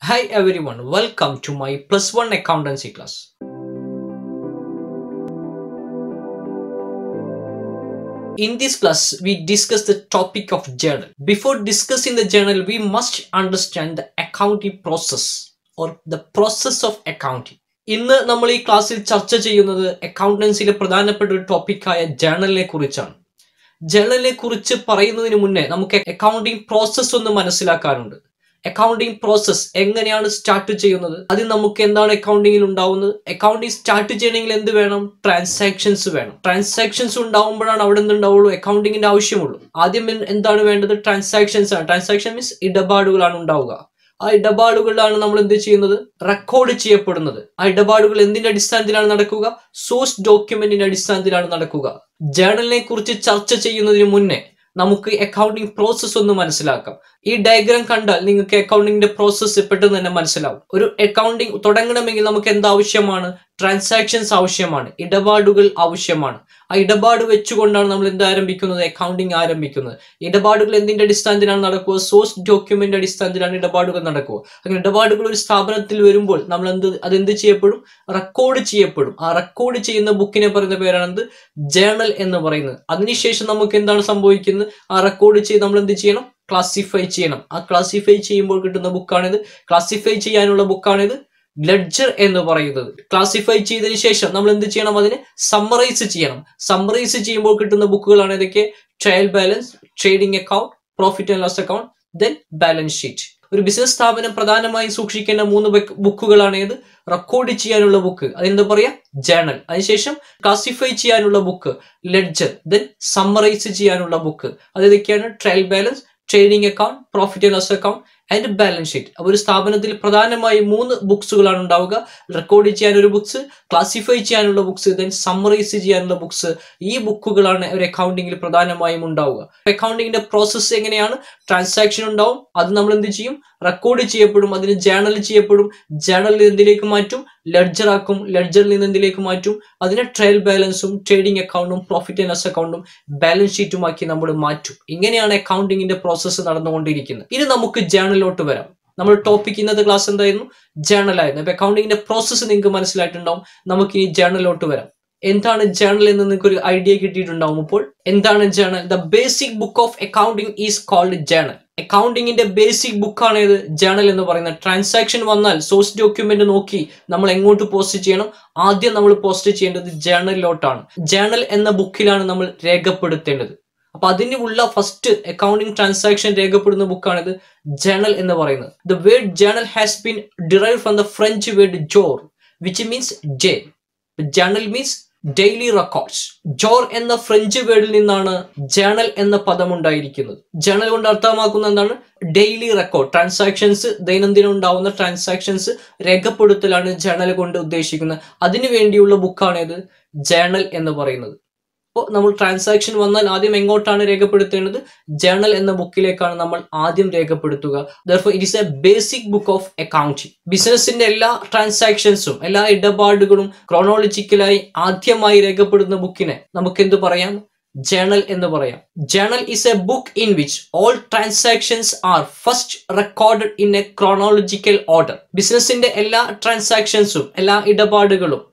Hi everyone, welcome to my plus one accountancy class. In this class, we discuss the topic of journal. Before discussing the journal, we must understand the accounting process or the process of accounting. ഇന്ന് നമ്മൾ ഈ ക്ലാസ്സിൽ ചർച്ച ചെയ്യുന്നത് അക്കൗണ്ടൻസിയിലെ പ്രധാനപ്പെട്ട ഒരു ടോപ്പിക്കായ ജേണലിനെ കുറിച്ചാണ്. ജേണലിനെ കുറിച്ച് പറയുന്നതിന് മുന്നേ നമുക്ക് അക്കൗണ്ടിങ് പ്രോസസ് ഒന്ന് മനസ്സിലാക്കാനുണ്ട്. അക്കൗണ്ടിങ് പ്രോസസ് എങ്ങനെയാണ് സ്റ്റാർട്ട് ചെയ്യുന്നത്, അതിൽ നമുക്ക് എന്താണ് അക്കൗണ്ടിങ്ങിൽ ഉണ്ടാവുന്നത്, അക്കൗണ്ടിങ് സ്റ്റാർട്ട് ചെയ്യണമെങ്കിൽ എന്ത് വേണം, ട്രാൻസാക്ഷൻസ് വേണം. ട്രാൻസാക്ഷൻസ് ഉണ്ടാവുമ്പോഴാണ് അവിടെ എന്തുണ്ടാവുള്ളൂ, അക്കൗണ്ടിങ്ങിന്റെ ആവശ്യമുള്ളൂ. ആദ്യം എന്താണ് വേണ്ടത്, ട്രാൻസാക്ഷൻസ് ആണ്. ട്രാൻസാക്ഷൻ മീൻസ് ഇടപാടുകളാണ് ഉണ്ടാവുക. ആ ഇടപാടുകളാണ് നമ്മൾ എന്ത് ചെയ്യുന്നത്, റെക്കോർഡ് ചെയ്യപ്പെടുന്നത്. ആ ഇടപാടുകൾ എന്തിന്റെ അടിസ്ഥാനത്തിലാണ് നടക്കുക, സോഴ്സ് ഡോക്യുമെന്റിന്റെ അടിസ്ഥാനത്തിലാണ് നടക്കുക. ജേണലിനെ കുറിച്ച് ചർച്ച ചെയ്യുന്നതിന് മുന്നേ നമുക്ക് അക്കൗണ്ടിങ് പ്രോസസ് ഒന്ന് മനസ്സിലാക്കാം. ഈ ഡയഗ്രാം കണ്ടാൽ നിങ്ങൾക്ക് അക്കൗണ്ടിങ്ങിന്റെ പ്രോസസ്സ് പെട്ടെന്ന് തന്നെ മനസ്സിലാവും. ഒരു അക്കൗണ്ടിങ് തുടങ്ങണമെങ്കിൽ നമുക്ക് എന്താവശ്യമാണ്, ട്രാൻസാക്ഷൻസ് ആവശ്യമാണ്, ഇടപാടുകൾ ആവശ്യമാണ്. ആ ഇടപാട് വെച്ചുകൊണ്ടാണ് നമ്മൾ എന്ത് ആരംഭിക്കുന്നത്, അക്കൗണ്ടിങ് ആരംഭിക്കുന്നത്. ഇടപാടുകൾ എന്തിന്റെ അടിസ്ഥാനത്തിലാണ് നടക്കുക, സോഴ്സ് ഡോക്യുമെന്റ് അടിസ്ഥാനത്തിലാണ് ഇടപാടുകൾ നടക്കുക. അങ്ങനെ ഇടപാടുകൾ ഒരു സ്ഥാപനത്തിൽ വരുമ്പോൾ നമ്മൾ അതെന്ത് ചെയ്യപ്പെടും, റെക്കോർഡ് ചെയ്യപ്പെടും. ആ റെക്കോർഡ് ചെയ്യുന്ന ബുക്കിനെ പറയുന്ന പേരാണ് ജേണൽ എന്ന് പറയുന്നത്. അതിനുശേഷം നമുക്ക് എന്താണ് സംഭവിക്കുന്നത്, ആ റെക്കോർഡ് ചെയ്ത് നമ്മൾ എന്ത് ചെയ്യണം, ക്ലാസിഫൈ ചെയ്യണം. ആ ക്ലാസിഫൈ ചെയ്യുമ്പോൾ കിട്ടുന്ന ബുക്കാണിത്. ക്ലാസിഫൈ ചെയ്യാനുള്ള ബുക്കാണിത് ലെഡ്ജർ എന്ന് പറയുന്നത്. ക്ലാസിഫൈ ചെയ്തതിനു ശേഷം നമ്മൾ എന്ത് ചെയ്യണം, അതിനെ സമ്മറൈസ് ചെയ്യണം. സമ്മറൈസ് ചെയ്യുമ്പോൾ കിട്ടുന്ന ബുക്കുകളാണ് ഇതൊക്കെ, trial balance, trading account, profit and loss account, then balance sheet. ഒരു ബിസിനസ് സ്ഥാപനം പ്രധാനമായും സൂക്ഷിക്കേണ്ട 3 ബുക്കുകളാണ് ഏത്, റെക്കോർഡ് ചെയ്യാനുള്ള ബുക്ക്, അതെന്താ പറയാ, ജേണൽ. അതിനുശേഷം ക്ലാസിഫൈ ചെയ്യാനുള്ള ബുക്ക് ലെഡ്ജർ, ദെൻ സമ്മറൈസ് ചെയ്യാനുള്ള ബുക്ക്, അതൊക്കെയാണ് trial balance, trading account, profit and loss account and balance sheet. ഒരു സ്ഥാപനത്തിൽ പ്രധാനമായും 3 ബുക്സുകളാണ് ഉണ്ടാവുക. റെക്കോർഡ് ചെയ്യാനൊരു ബുക്സ്, ക്ലാസിഫൈ ചെയ്യാനുള്ള ബുക്സ്, ദെൻ സമ്മറൈസ് ചെയ്യാനുള്ള ബുക്സ്. ഈ ബുക്കുകളാണ് ഒരു അക്കൗണ്ടിങ്ങിൽ പ്രധാനമായും ഉണ്ടാവുക. അക്കൗണ്ടിങ്ങിന്റെ പ്രോസസ്സ് എങ്ങനെയാണ്, ട്രാൻസാക്ഷൻ ഉണ്ടാവും, അത് നമ്മൾ എന്ത് ചെയ്യും, റെക്കോർഡ് ചെയ്യപ്പെടും, അതിന് ജേണൽ ചെയ്യപ്പെടും. ജേണലിൽ എന്തിലേക്ക് മാറ്റും, ലെഡ്ജർ ആക്കും. ലെഡ്ജറിൽ നിന്ന് എന്തിലേക്ക് മാറ്റും, അതിനെ ട്രയൽ ബാലൻസും, ട്രേഡിംഗ് അക്കൗണ്ടും, പ്രോഫിറ്റ് ആൻഡ് ലോസ് അക്കൗണ്ടും, ബാലൻസ് ഷീറ്റുമാക്കി നമ്മൾ മാറ്റും. ഇങ്ങനെയാണ് അക്കൗണ്ടിങ്ങിന്റെ പ്രോസസ്സ് നടന്നുകൊണ്ടിരിക്കുന്നത്. ഇനി നമുക്ക് ജേണലിലോട്ട് വരാം. നമ്മൾ ടോപ്പിക് ഇന്നത്തെ ക്ലാസ് എന്തായിരുന്നു, ജേണൽ ആയിരുന്നു. അപ്പൊ അക്കൗണ്ടിങ്ങിന്റെ പ്രോസസ്സ് നിങ്ങൾക്ക് മനസ്സിലായിട്ടുണ്ടാവും. നമുക്ക് ഇനി ജേണലിലോട്ട് വരാം. എന്താണ് ജേണൽ എന്ന് നിങ്ങൾക്ക് ഒരു ഐഡിയ കിട്ടിയിട്ടുണ്ടാവും. ഇപ്പോൾ എന്താണ് journal, the basic book of accounting is called journal. അക്കൗണ്ടിങ്ങിന്റെ ബേസിക് ബുക്കാണ് ഇത് ജേണൽ എന്ന് പറയുന്നത്. ട്രാൻസാക്ഷൻ വന്നാൽ സോഴ്സ് ഡോക്യുമെന്റ് നോക്കി നമ്മൾ എങ്ങോട്ട് പോസ്റ്റ് ചെയ്യണം, ആദ്യം നമ്മൾ പോസ്റ്റ് ചെയ്യേണ്ടത് ജേണലിലോട്ടാണ്. ജേണൽ എന്ന ബുക്കിലാണ് നമ്മൾ രേഖപ്പെടുത്തേണ്ടത്. അപ്പൊ അതിനുള്ള ഫസ്റ്റ് അക്കൗണ്ടിങ് ട്രാൻസാക്ഷൻ രേഖപ്പെടുന്ന ബുക്കാണിത് ജേണൽ എന്ന് പറയുന്നത്. The word journal has been derived from the French word jour, which means day. Journal means daily records. Jour എന്ന ഫ്രഞ്ച് വേർഡിൽ നിന്നാണ് ജേണൽ എന്ന പദം ഉണ്ടായിരിക്കുന്നത്. ജേണൽ കൊണ്ട് അർത്ഥമാക്കുന്ന എന്താണ്, ഡെയിലി റെക്കോർഡ്, ട്രാൻസാക്ഷൻസ്, ദൈനംദിനം ഉണ്ടാവുന്ന ട്രാൻസാക്ഷൻസ് രേഖപ്പെടുത്തലാണ് ജേണൽ കൊണ്ട് ഉദ്ദേശിക്കുന്നത്. അതിനു വേണ്ടിയുള്ള ബുക്കാണ് ഇത് ജേണൽ എന്ന് പറയുന്നത്. അപ്പോൾ നമ്മൾ ട്രാൻസാക്ഷൻ വന്നാൽ ആദ്യം എങ്ങോട്ടാണ് രേഖപ്പെടുത്തേണ്ടത്, ജേണൽ എന്ന ബുക്കിലേക്കാണ് നമ്മൾ ആദ്യം രേഖപ്പെടുത്തുക. Therefore, it is a basic book of accounting. ബിസിനസിന്റെ എല്ലാ ട്രാൻസാക്ഷൻസും, എല്ലാ ഇടപാടുകളും ക്രോണോളജിക്കലായി ആദ്യമായി രേഖപ്പെടുന്ന ബുക്കിനെ നമുക്ക് എന്ത് പറയാം, ജേണൽ എന്ന് പറയാം. Journal is a book in which all transactions are first recorded in a chronological order. ബിസിനസിന്റെ എല്ലാ ട്രാൻസാക്ഷൻസും, എല്ലാ ഇടപാടുകളും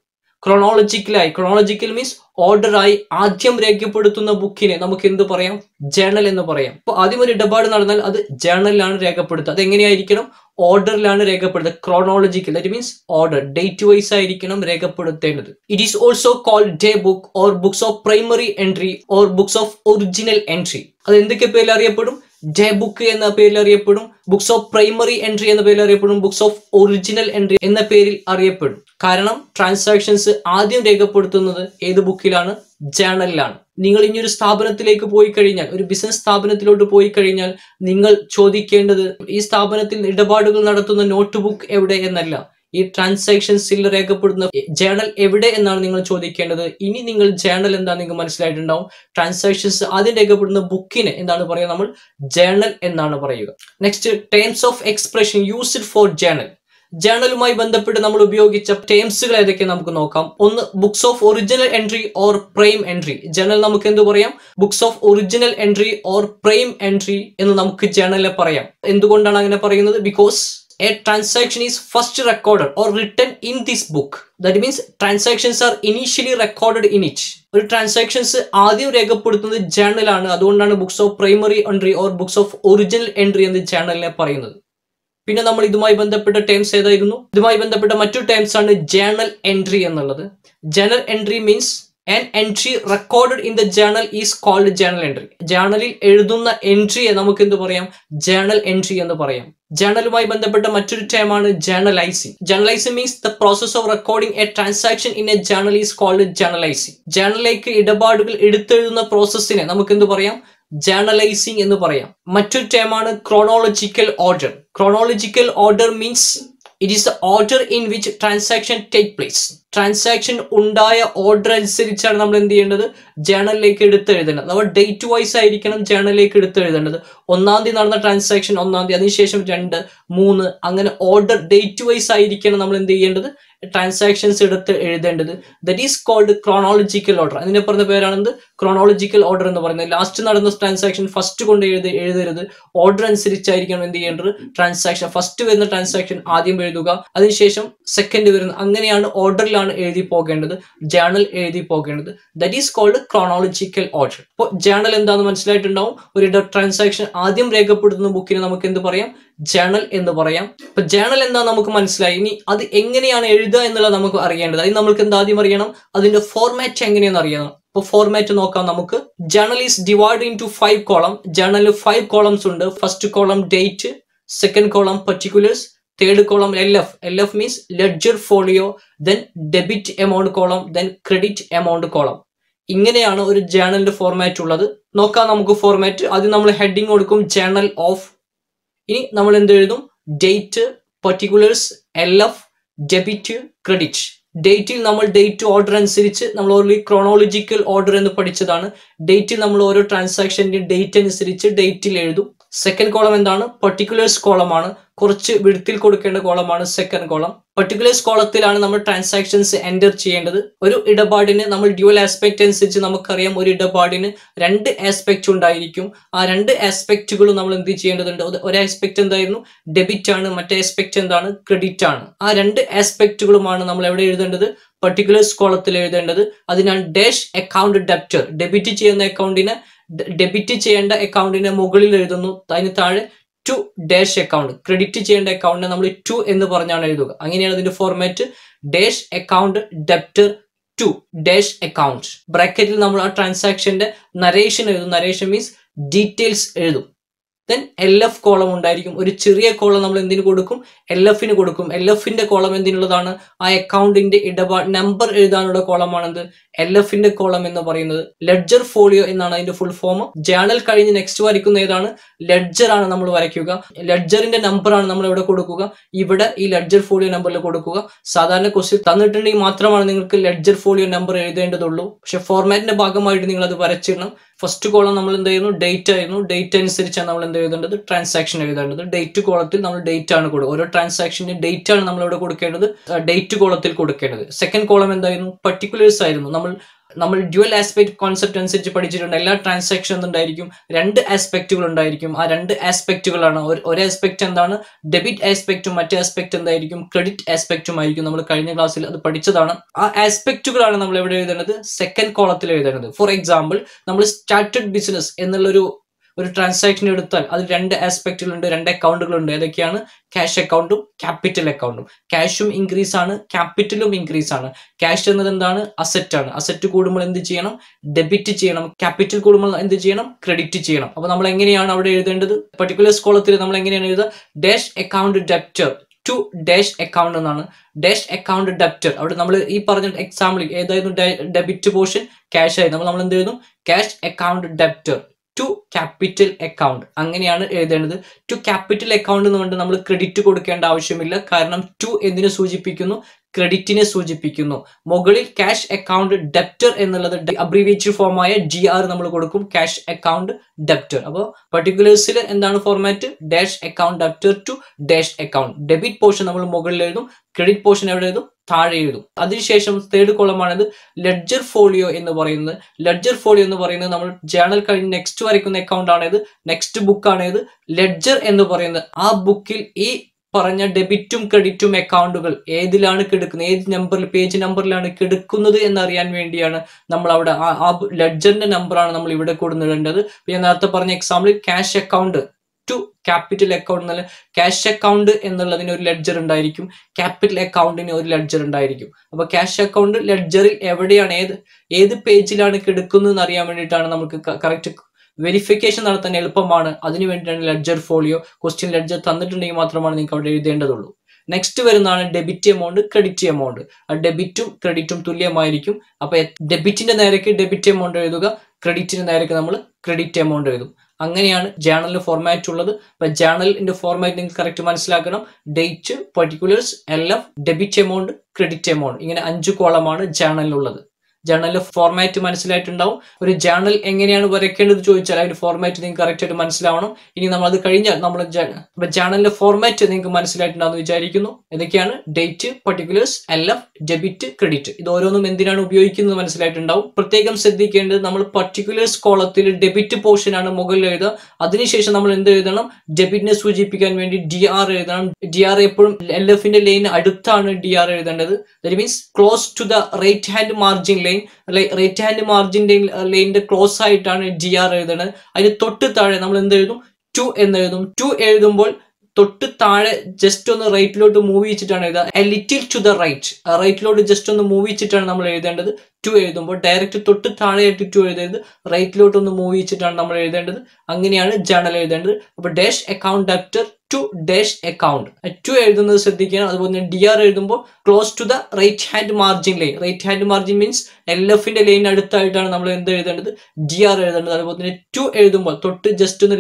ക്രോണോളജിക്കൽ മീൻസ് ഓർഡറായി ആദ്യം രേഖപ്പെടുത്തുന്ന ബുക്കിനെ നമുക്ക് എന്ത് പറയാം, ജേണൽ എന്ന് പറയാം. അപ്പൊ ആദ്യം ഒരു ഇടപാട് നടന്നാൽ അത് ജേണലിലാണ് രേഖപ്പെടുത്തുക. അത് എങ്ങനെയായിരിക്കണം, ഓർഡറിലാണ് രേഖപ്പെടുത്തുക. Chronological, that means order, date wise ആയിരിക്കണം രേഖപ്പെടുത്തേണ്ടത്. It is also called day book or books of primary entry or books of original entry. അത് എന്തൊക്കെ പേരിൽ അറിയപ്പെടും, ഡേ ബുക്ക് എന്ന പേരിൽ അറിയപ്പെടും, ബുക്സ് ഓഫ് പ്രൈമറി എൻട്രി എന്ന പേരിൽ അറിയപ്പെടും, ബുക്സ് ഓഫ് ഒറിജിനൽ എൻട്രി എന്ന പേരിൽ അറിയപ്പെടും. കാരണം ട്രാൻസാക്ഷൻസ് ആദ്യം രേഖപ്പെടുത്തുന്നത് ഏത് ബുക്കിലാണ്, ജേണലിലാണ്. നിങ്ങൾ ഇനി ഒരു സ്ഥാപനത്തിലേക്ക് പോയി കഴിഞ്ഞാൽ, ഒരു ബിസിനസ് സ്ഥാപനത്തിലോട്ട് പോയി കഴിഞ്ഞാൽ നിങ്ങൾ ചോദിക്കേണ്ടത് ഈ സ്ഥാപനത്തിൽ ഇടപാടുകൾ നടത്തുന്ന നോട്ട് ബുക്ക് എവിടെ എന്നല്ല, ഈ ട്രാൻസാക്ഷൻസിൽ രേഖപ്പെടുന്ന ജേണൽ എവിടെ എന്നാണ് നിങ്ങൾ ചോദിക്കേണ്ടത്. ഇനി നിങ്ങൾ ജേണൽ എന്താ നിങ്ങൾക്ക് മനസ്സിലായിട്ടുണ്ടാവും. ട്രാൻസാക്ഷൻസ് ആദ്യം രേഖപ്പെടുന്ന ബുക്കിനെ എന്താണ് പറയുക, നമ്മൾ ജേണൽ എന്നാണ് പറയുക. Next, terms of expression used for journal. ജേണലുമായി ബന്ധപ്പെട്ട് നമ്മൾ ഉപയോഗിച്ച ടേംസുകൾ ഏതൊക്കെ നമുക്ക് നോക്കാം. ഒന്ന്, books of original entry or prime entry. Journal നമുക്ക് എന്ത് പറയാം, books of original entry or prime entry എന്ന് നമുക്ക് ജേണലിനെ പറയാം. എന്തുകൊണ്ടാണ് അങ്ങനെ പറയുന്നത്, because a transaction is first recorded or written in this book. That means transactions are initially recorded in it. ഒരു ട്രാൻസാക്ഷൻസ് ആദ്യം രേഖപ്പെടുത്തുന്നത് ജേണലാണ്. അതുകൊണ്ടാണ് books of primary entry or books of original entry എന്ന് ജേണലിനെ പറയുന്നത്. പിന്നെ നമ്മൾ ഇതുമായി ബന്ധപ്പെട്ട ടേംസ് ഏതായിരുന്നു? ഇതുമായി ബന്ധപ്പെട്ട മറ്റൊരു ടേംസ് ആണ് ജേണൽ എൻട്രി എന്നുള്ളത്. Journal entry means an entry recorded in the journal is called journal entry. ജേണലിൽ എഴുതുന്ന എൻട്രിയെ നമുക്ക് എന്ത് പറയാം? ജേണൽ എൻട്രി എന്ന് പറയാം. ജേണലുമായി ബന്ധപ്പെട്ട മറ്റൊരു ടേമാണ് journalizing. Journalizing means the process of recording a transaction in a journal is called journalizing. ജേണലിലേക്ക് ഇടപാടുകൾ എടുത്തെഴുതുന്ന പ്രോസസ്സിനെ നമുക്ക് എന്ത് പറയാം? ജേണലൈസിംഗ് എന്ന് പറയാം. മറ്റൊരു ടേമാണ് chronological order. Chronological order means it is the order in which transaction take place. Transaction ഉണ്ടായ ഓർഡർ അനുസരിച്ചാണ് നമ്മൾ എന്ത് ചെയ്യേണ്ടത്? ജേണലിലേക്ക് എടുത്തെഴുതേണ്ടത്. അഥവാ ഡേറ്റ് വൈസ് ആയിരിക്കണം ജേണലിലേക്ക് എടുത്തെഴുതേണ്ടത്. 1-ാം തീയതി നടന്ന ട്രാൻസാക്ഷൻ 1-ാം തീയതി, അതിനുശേഷം 2, 3 അങ്ങനെ ഓർഡർ ഡേറ്റ് വൈസ് ആയിരിക്കണം നമ്മൾ എന്ത് ചെയ്യേണ്ടത്? ട്രാൻസാക്ഷൻസ് എടുത്ത് എഴുതേണ്ടത്. That is called chronological order. അതിനെ പറഞ്ഞ പേരാണെന്ത്? ക്രോണോളജിക്കൽ ഓർഡർ എന്ന് പറയുന്നത്. ലാസ്റ്റ് നടന്ന ട്രാൻസാക്ഷൻ ഫസ്റ്റ് കൊണ്ട് എഴുതരുത്. ഓർഡർ അനുസരിച്ചായിരിക്കണം എന്ത് ചെയ്യേണ്ടത്? ട്രാൻസാക്ഷൻ ഫസ്റ്റ് വരുന്ന ട്രാൻസാക്ഷൻ ആദ്യം എഴുതുക, അതിനുശേഷം സെക്കൻഡ് വരുന്ന, അങ്ങനെയാണ് ഓർഡറിലാണ് എഴുതി പോകേണ്ടത്, ജേണൽ എഴുതി പോകേണ്ടത്. That is called chronological order. അപ്പോൾ ജേണൽ എന്താണെന്ന് മനസ്സിലായിട്ടുണ്ടാവും. ഒരു ട്രാൻസാക്ഷൻ ആദ്യം രേഖപ്പെടുത്തുന്ന ബുക്കിനെ നമുക്ക് എന്ത് പറയാം? ജേണൽ എന്ന് പറയാം. അപ്പൊ ജേണൽ എന്താ നമുക്ക് മനസ്സിലായി. ഇനി അത് എങ്ങനെയാണ് എഴുതുക എന്നുള്ളത് നമുക്ക് അറിയേണ്ടത്. അതിന് നമുക്ക് എന്താ ആദ്യം അറിയണം? അതിന്റെ ഫോർമാറ്റ് എങ്ങനെയാണെന്ന് അറിയണം. അപ്പൊ ഫോർമാറ്റ് നോക്കാം നമുക്ക്. Journal is divide into 5 column. ജേണലിൽ 5 കോളംസ് ഉണ്ട്. First column date, second column particulars, third column LF. LF means ledger folio, then debit amount column, then credit amount column. ഇങ്ങനെയാണ് ഒരു ജേണലിന്റെ ഫോർമാറ്റ് ഉള്ളത്. നോക്കാം നമുക്ക് ഫോർമാറ്റ്. ആദ്യം നമ്മൾ ഹെഡിങ് കൊടുക്കും ജേണൽ ഓഫ്. ഇനി നമ്മൾ എന്ത് എഴുതും? Date, particulars, LF, debit, credit. ഡേറ്റിൽ നമ്മൾ ഡേറ്റ് ഓർഡർ അനുസരിച്ച് നമ്മൾ ഓൾറെഡി ക്രോണോളജിക്കൽ ഓർഡർ എന്ന് പഠിച്ചതാണ്. ഡേറ്റിൽ നമ്മൾ ഓരോ ട്രാൻസാക്ഷന്റെ ഡേറ്റ് അനുസരിച്ച് ഡേറ്റിൽ എഴുതും. സെക്കൻഡ് കോളം എന്താണ്? പർട്ടിക്കുലേഴ്സ് കോളമാണ്. കുറച്ച് വിഡ്ത്തിൽ കൊടുക്കേണ്ട കോളമാണ് സെക്കൻഡ് കോളം. പർട്ടിക്കുലേഴ്സ് കോളത്തിലാണ് നമ്മൾ ട്രാൻസാക്ഷൻസ് എൻ്റർ ചെയ്യേണ്ടത്. ഒരു ഇടപാടിന് നമ്മൾ ഡ്യുവൽ ആസ്പെക്ട് അനുസരിച്ച് നമുക്കറിയാം ഒരു ഇടപാടിന് 2 ആസ്പെക്ട് ഉണ്ടായിരിക്കും. ആ 2 ആസ്പെക്റ്റുകളും നമ്മൾ എന്ത് ചെയ്യേണ്ടതുണ്ട്? ഒരു ആസ്പെക്ട് എന്തായിരുന്നു? ഡെബിറ്റ് ആണ്. മറ്റേ ആസ്പെക്ട് എന്താണ്? ക്രെഡിറ്റ് ആണ്. ആ 2 ആസ്പെക്റ്റുകളുമാണ് നമ്മൾ എവിടെ എഴുതേണ്ടത്? പർട്ടിക്കുലേഴ്സ് കോളത്തിൽ എഴുതേണ്ടത്. അതിനാണ് ഡാഷ് അക്കൗണ്ട് ഡെപ്റ്റർ. ഡെബിറ്റ് ചെയ്യുന്ന അക്കൗണ്ടിനെ, ഡെബിറ്റ് ചെയ്യേണ്ട അക്കൗണ്ടിനെ മുകളിൽ എഴുതുന്നു, അതിന് താഴെ ടു ഡാഷ് അക്കൗണ്ട്. ക്രെഡിറ്റ് ചെയ്യേണ്ട അക്കൗണ്ടിനെ നമ്മൾ 2 എന്ന് പറഞ്ഞാണ് എഴുതുക. അങ്ങനെയാണ് ഇതിന്റെ format. Dash account debtor to dash account. ബ്രാക്കറ്റിൽ നമ്മൾ ആ ട്രാൻസാക്ഷന്റെ നരേഷൻ എഴുതും. നരേഷൻ മീൻസ് ഡീറ്റെയിൽസ് എഴുതും. ദെൻ LF കോളം ഉണ്ടായിരിക്കും. ഒരു ചെറിയ കോളം നമ്മൾ എന്തിനു കൊടുക്കും? LFന് കൊടുക്കും. LFന്റെ കോളം എന്തിനുള്ളതാണ്? ആ അക്കൗണ്ടിന്റെ ഇടപാട് നമ്പർ എഴുതാനുള്ള കോളമാണെന്ത്? LFന്റെ കോളം എന്ന് പറയുന്നത്. ലെഡ്ജർ ഫോളിയോ എന്നാണ് അതിന്റെ ഫുൾ ഫോം. ജേണൽ കഴിഞ്ഞ് നെക്സ്റ്റ് വരയ്ക്കുന്ന ഏതാണ്? ലെഡ്ജർ ആണ് നമ്മൾ വരയ്ക്കുക. ലെഡ്ജറിന്റെ നമ്പർ ആണ് നമ്മൾ എവിടെ കൊടുക്കുക? ഇവിടെ ഈ ലെഡ്ജർ ഫോളിയോ നമ്പറിൽ കൊടുക്കുക. സാധാരണ ക്വസ്റ്റ്യൻ തന്നിട്ടുണ്ടെങ്കിൽ മാത്രമാണ് നിങ്ങൾക്ക് ലെഡ്ജർ ഫോളിയോ നമ്പർ എഴുതേണ്ടതുള്ളൂ. പക്ഷെ ഫോർമാറ്റിന്റെ ഭാഗമായിട്ട് നിങ്ങൾ അത് വരച്ചിടണം. ഫസ്റ്റ് കോളം നമ്മൾ എന്ത് ചെയ്യുന്നു? ഡേറ്റ് ആയിരുന്നു. ഡേറ്റ് അനുസരിച്ചാണ് നമ്മൾ എന്ത് എഴുതേണ്ടത്? ട്രാൻസാക്ഷൻ എഴുതേണ്ടത്. ഡേറ്റ് കോളത്തിൽ നമ്മൾ ഡേറ്റ് ആണ് കൊടുക്കുക. ഓരോ ട്രാൻസാക്ഷന്റെ ഡേറ്റ് ആണ് നമ്മൾ ഇവിടെ കൊടുക്കേണ്ടത്, ഡേറ്റ് കോളത്തിൽ കൊടുക്കേണ്ടത്. സെക്കൻഡ് കോളം എന്തായിരുന്നു? പർട്ടിക്കുലേഴ്സ് ആയിരുന്നു. നമ്മൾ ഡ്യുവൽ ആസ്പെക്ട് കോൺസെപ്റ്റ് അനുസരിച്ച് പഠിച്ചിട്ടുണ്ട്. എല്ലാ ട്രാൻസാക്ഷൻ ഉണ്ടായിരിക്കും 2 ആസ്പെക്റ്റുകൾ ഉണ്ടായിരിക്കും. ആ 2 ആസ്പെക്റ്റുകളാണ്. ഒരു ആസ്പെക്ട് എന്താണ്? ഡെബിറ്റ് ആസ്പെക്റ്റും മറ്റേ ആസ്പെക്ട് എന്തായിരിക്കും? ക്രെഡിറ്റ് ആസ്പെക്റ്റും ആയിരിക്കും. നമ്മൾ കഴിഞ്ഞ ക്ലാസ്സിൽ അത് പഠിച്ചതാണ്. ആ ആസ്പെക്റ്റുകളാണ് നമ്മൾ എവിടെ എഴുതേണ്ടത്? സെക്കൻഡ് കോളത്തിൽ എഴുതേണ്ടത്. ഫോർ എക്സാമ്പിൾ, നമ്മൾ സ്റ്റാർട്ടഡ് ബിസിനസ് എന്നുള്ളൊരു ട്രാൻസാക്ഷൻ എടുത്താൽ അതിൽ 2 ആസ്പെക്റ്റുകളുണ്ട്, 2 അക്കൗണ്ടുകളുണ്ട്. ഏതൊക്കെയാണ്? ക്യാഷ് അക്കൗണ്ടും ക്യാപിറ്റൽ അക്കൗണ്ടും. ക്യാഷും ഇൻക്രീസ് ആണ്, ക്യാപിറ്റലും ഇൻക്രീസ് ആണ്. ക്യാഷ് എന്നത് എന്താണ്? അസറ്റ് ആണ്. അസറ്റ് കൂടുമ്പോൾ എന്ത് ചെയ്യണം? ഡെബിറ്റ് ചെയ്യണം. ക്യാപിറ്റൽ കൂടുമ്പോൾ എന്ത് ചെയ്യണം? ക്രെഡിറ്റ് ചെയ്യണം. അപ്പൊ നമ്മൾ എങ്ങനെയാണ് അവിടെ എഴുതേണ്ടത്? പർട്ടിക്കുലർ കോളത്തിൽ നമ്മൾ എങ്ങനെയാണ് എഴുതുക? Dash account debtor to dash account എന്നാണ്. Dash account debtor. അവിടെ നമ്മൾ ഈ പറഞ്ഞ എക്സാമ്പിളിൽ ഏതായിരുന്നു ഡെബിറ്റ് പോർഷൻ? ക്യാഷ് ആയിരുന്നു. നമ്മൾ എന്ത് എഴുതും? Cash account debtor to capital account. അങ്ങനെയാണ് എഴുതേണ്ടത്. ടു ക്യാപിറ്റൽ അക്കൗണ്ട് എന്ന് പറഞ്ഞിട്ട് നമ്മൾ ക്രെഡിറ്റ് കൊടുക്കേണ്ട ആവശ്യമില്ല. കാരണം ടു എന്തിനെ സൂചിപ്പിക്കുന്നു? ക്രെഡിറ്റിനെ സൂചിപ്പിക്കുന്നു. മുകളിൽ ക്യാഷ് അക്കൗണ്ട് ഡെപ്റ്റർ എന്നുള്ളത് അബ്രീവിയേറ്റഡ് ഫോമായ GR നമ്മൾ കൊടുക്കും. Cash account debtor. അപ്പോൾ പർട്ടിക്കുലേഴ്സിൽ എന്താണ് format? Dash account debtor to dash account. Debit portion നമ്മൾ മുകളിൽ എഴുതും, ക്രെഡിറ്റ് പോർഷൻ എവിടെ എഴുതും? താഴെ എഴുതും. അതിനുശേഷം തേർഡ് കോളമാണിത് ലെഡ്ജർ ഫോളിയോ എന്ന് പറയുന്നത്. ലെഡ്ജർ ഫോളിയോ എന്ന് പറയുന്നത് നമ്മൾ ജേണൽ കഴിഞ്ഞ് നെക്സ്റ്റ് വരയ്ക്കുന്ന അക്കൗണ്ട് ആണിത്, നെക്സ്റ്റ് ബുക്ക് ആണിത്. ലെഡ്ജർ എന്ന് പറയുന്നത് ആ ബുക്കിൽ ഈ പറഞ്ഞ ഡെബിറ്റും ക്രെഡിറ്റും അക്കൗണ്ടുകൾ ഏതിലാണ് കിടക്കുന്നത്, ഏത് നമ്പറിൽ പേജ് നമ്പറിലാണ് കിടക്കുന്നത് എന്നറിയാൻ വേണ്ടിയാണ് നമ്മൾ അവിടെ ആ ലെഡ്ജറിന്റെ നമ്പറാണ് നമ്മൾ ഇവിടെ കൊടുത്തിടേണ്ടത്. ഞാൻ നേരത്തെ പറഞ്ഞ example cash account to capital account എന്നുള്ള ക്യാഷ് അക്കൗണ്ട് എന്നുള്ളതിന് ഒരു ലെഡ്ജർ ഉണ്ടായിരിക്കും, ക്യാപിറ്റൽ അക്കൗണ്ടിന് ഒരു ലെഡ്ജർ ഉണ്ടായിരിക്കും. അപ്പൊ ക്യാഷ് അക്കൗണ്ട് ലെഡ്ജറിൽ എവിടെയാണ് ഏത് പേജിലാണ് കിടക്കുന്നത് അറിയാൻ വേണ്ടിയിട്ടാണ് നമുക്ക് കറക്റ്റ് വെരിഫിക്കേഷൻ നടത്താൻ എളുപ്പമാണ്. അതിനു വേണ്ടിയിട്ടാണ് ലെഡ്ജർ ഫോളിയോ. ക്വസ്റ്റ്യൻ ലെഡ്ജർ തന്നിട്ടുണ്ടെങ്കിൽ മാത്രമാണ് നിങ്ങൾക്ക് അവിടെ എഴുതേണ്ടതുള്ളൂ. നെക്സ്റ്റ് വരുന്നതാണ് ഡെബിറ്റ് എമൗണ്ട്, ക്രെഡിറ്റ് എമൗണ്ട്. ഡെബിറ്റും ക്രെഡിറ്റും തുല്യമായിരിക്കും. അപ്പൊ ഡെബിറ്റിന്റെ നേരേക്ക് ഡെബിറ്റ് എമൗണ്ട് എഴുതുക, ക്രെഡിറ്റിന്റെ നേരേക്ക് നമ്മൾ ക്രെഡിറ്റ് എമൗണ്ട് എഴുതും. അങ്ങനെയാണ് ജേണലിന് ഫോർമാറ്റ് ഉള്ളത്. അപ്പൊ ജേണലിന്റെ ഫോർമാറ്റ് നിങ്ങൾക്ക് കറക്റ്റ് മനസ്സിലാക്കണം. ഡേറ്റ്, പർട്ടിക്കുലേഴ്സ്, എല്ലാം, ഡെബിറ്റ് എമൗണ്ട്, ക്രെഡിറ്റ് എമൗണ്ട്, ഇങ്ങനെ 5 കോളമാണ് ജേണലിലുള്ളത്. ജേണലിന്റെ ഫോർമാറ്റ് മനസ്സിലായിട്ടുണ്ടാവും. ഒരു ജേണൽ എങ്ങനെയാണ് വരയ്ക്കേണ്ടത് ചോദിച്ചാൽ അതിന്റെ ഫോർമാറ്റ് നിങ്ങൾക്ക് കറക്റ്റ് ആയിട്ട് മനസ്സിലാവണം. ഇനി നമ്മൾ അത് കഴിഞ്ഞാൽ നമ്മൾ ജേണലിന്റെ ഫോർമാറ്റ് നിങ്ങൾക്ക് മനസ്സിലായിട്ടുണ്ടാവും വിചാരിക്കുന്നു. ഇതൊക്കെയാണ് ഡേറ്റ്, പർട്ടിക്കുലേഴ്സ്, എല്ലാം, ഡെബിറ്റ്, ക്രെഡിറ്റ്. ഇത് ഓരോന്നും എന്തിനാണ് ഉപയോഗിക്കുന്നത് മനസ്സിലായിട്ടുണ്ടാവും. പ്രത്യേകം ശ്രദ്ധിക്കേണ്ടത് നമ്മൾ പർട്ടിക്കുലേഴ്സ് കോളത്തിൽ ഡെബിറ്റ് പോർഷൻ ആണ് മുകളിൽ എഴുതുക. അതിനുശേഷം നമ്മൾ എന്ത് എഴുതണം, ഡെബിറ്റിനെ സൂചിപ്പിക്കാൻ വേണ്ടി DR എഴുതണം. DR എപ്പോഴും LFന്റെ ലൈൻ അടുത്താണ് DR എഴുതേണ്ടത്. That means close to the right hand margin line. Right hand മാർജിന്റെ ലൈനിന്റെ ക്ലോസ് ആയിട്ടാണ് DR എഴുതുന്നത്. അതിന് തൊട്ട് താഴെ നമ്മൾ എന്ത് എഴുതും, 2 എന്ന് എഴുതും. 2 എഴുതുമ്പോൾ തൊട്ട് താഴെ ജസ്റ്റ് ഒന്ന് റൈറ്റിലോട്ട് മൂവ് ചെയ്തിട്ടാണ് എഴുതുക. A little to the right, റൈറ്റിലോട്ട് ജസ്റ്റ് ഒന്ന് മൂവ് ചെയ്തിട്ടാണ് നമ്മൾ എഴുതേണ്ടത്. 2 എഴുതുമ്പോൾ ഡയറക്റ്റ് തൊട്ട് താഴെയായിട്ട് 2 എഴുതരുത്, റൈറ്റിലോട്ട് ഒന്ന് മൂവ് ചെയ്തിട്ടാണ് നമ്മൾ എഴുതേണ്ടത്. അങ്ങനെയാണ് ജേണൽ എഴുതേണ്ടത്. അപ്പൊ dash account debtor to dash account 2 എഴുതുന്നത് ശ്രദ്ധിക്കണം. അതുപോലെ തന്നെ DR എഴുതുമ്പോൾ close to the right hand margin line. Right hand margin means LFന്റെ ലൈൻ അടുത്തായിട്ടാണ് നമ്മൾ എന്ത് എഴുതേണ്ടത്, DR എഴുതേണ്ടത്. അതുപോലെ തന്നെ 2 എഴുതുമ്പോൾ തൊട്ട് ജസ്റ്റ് ഒന്ന്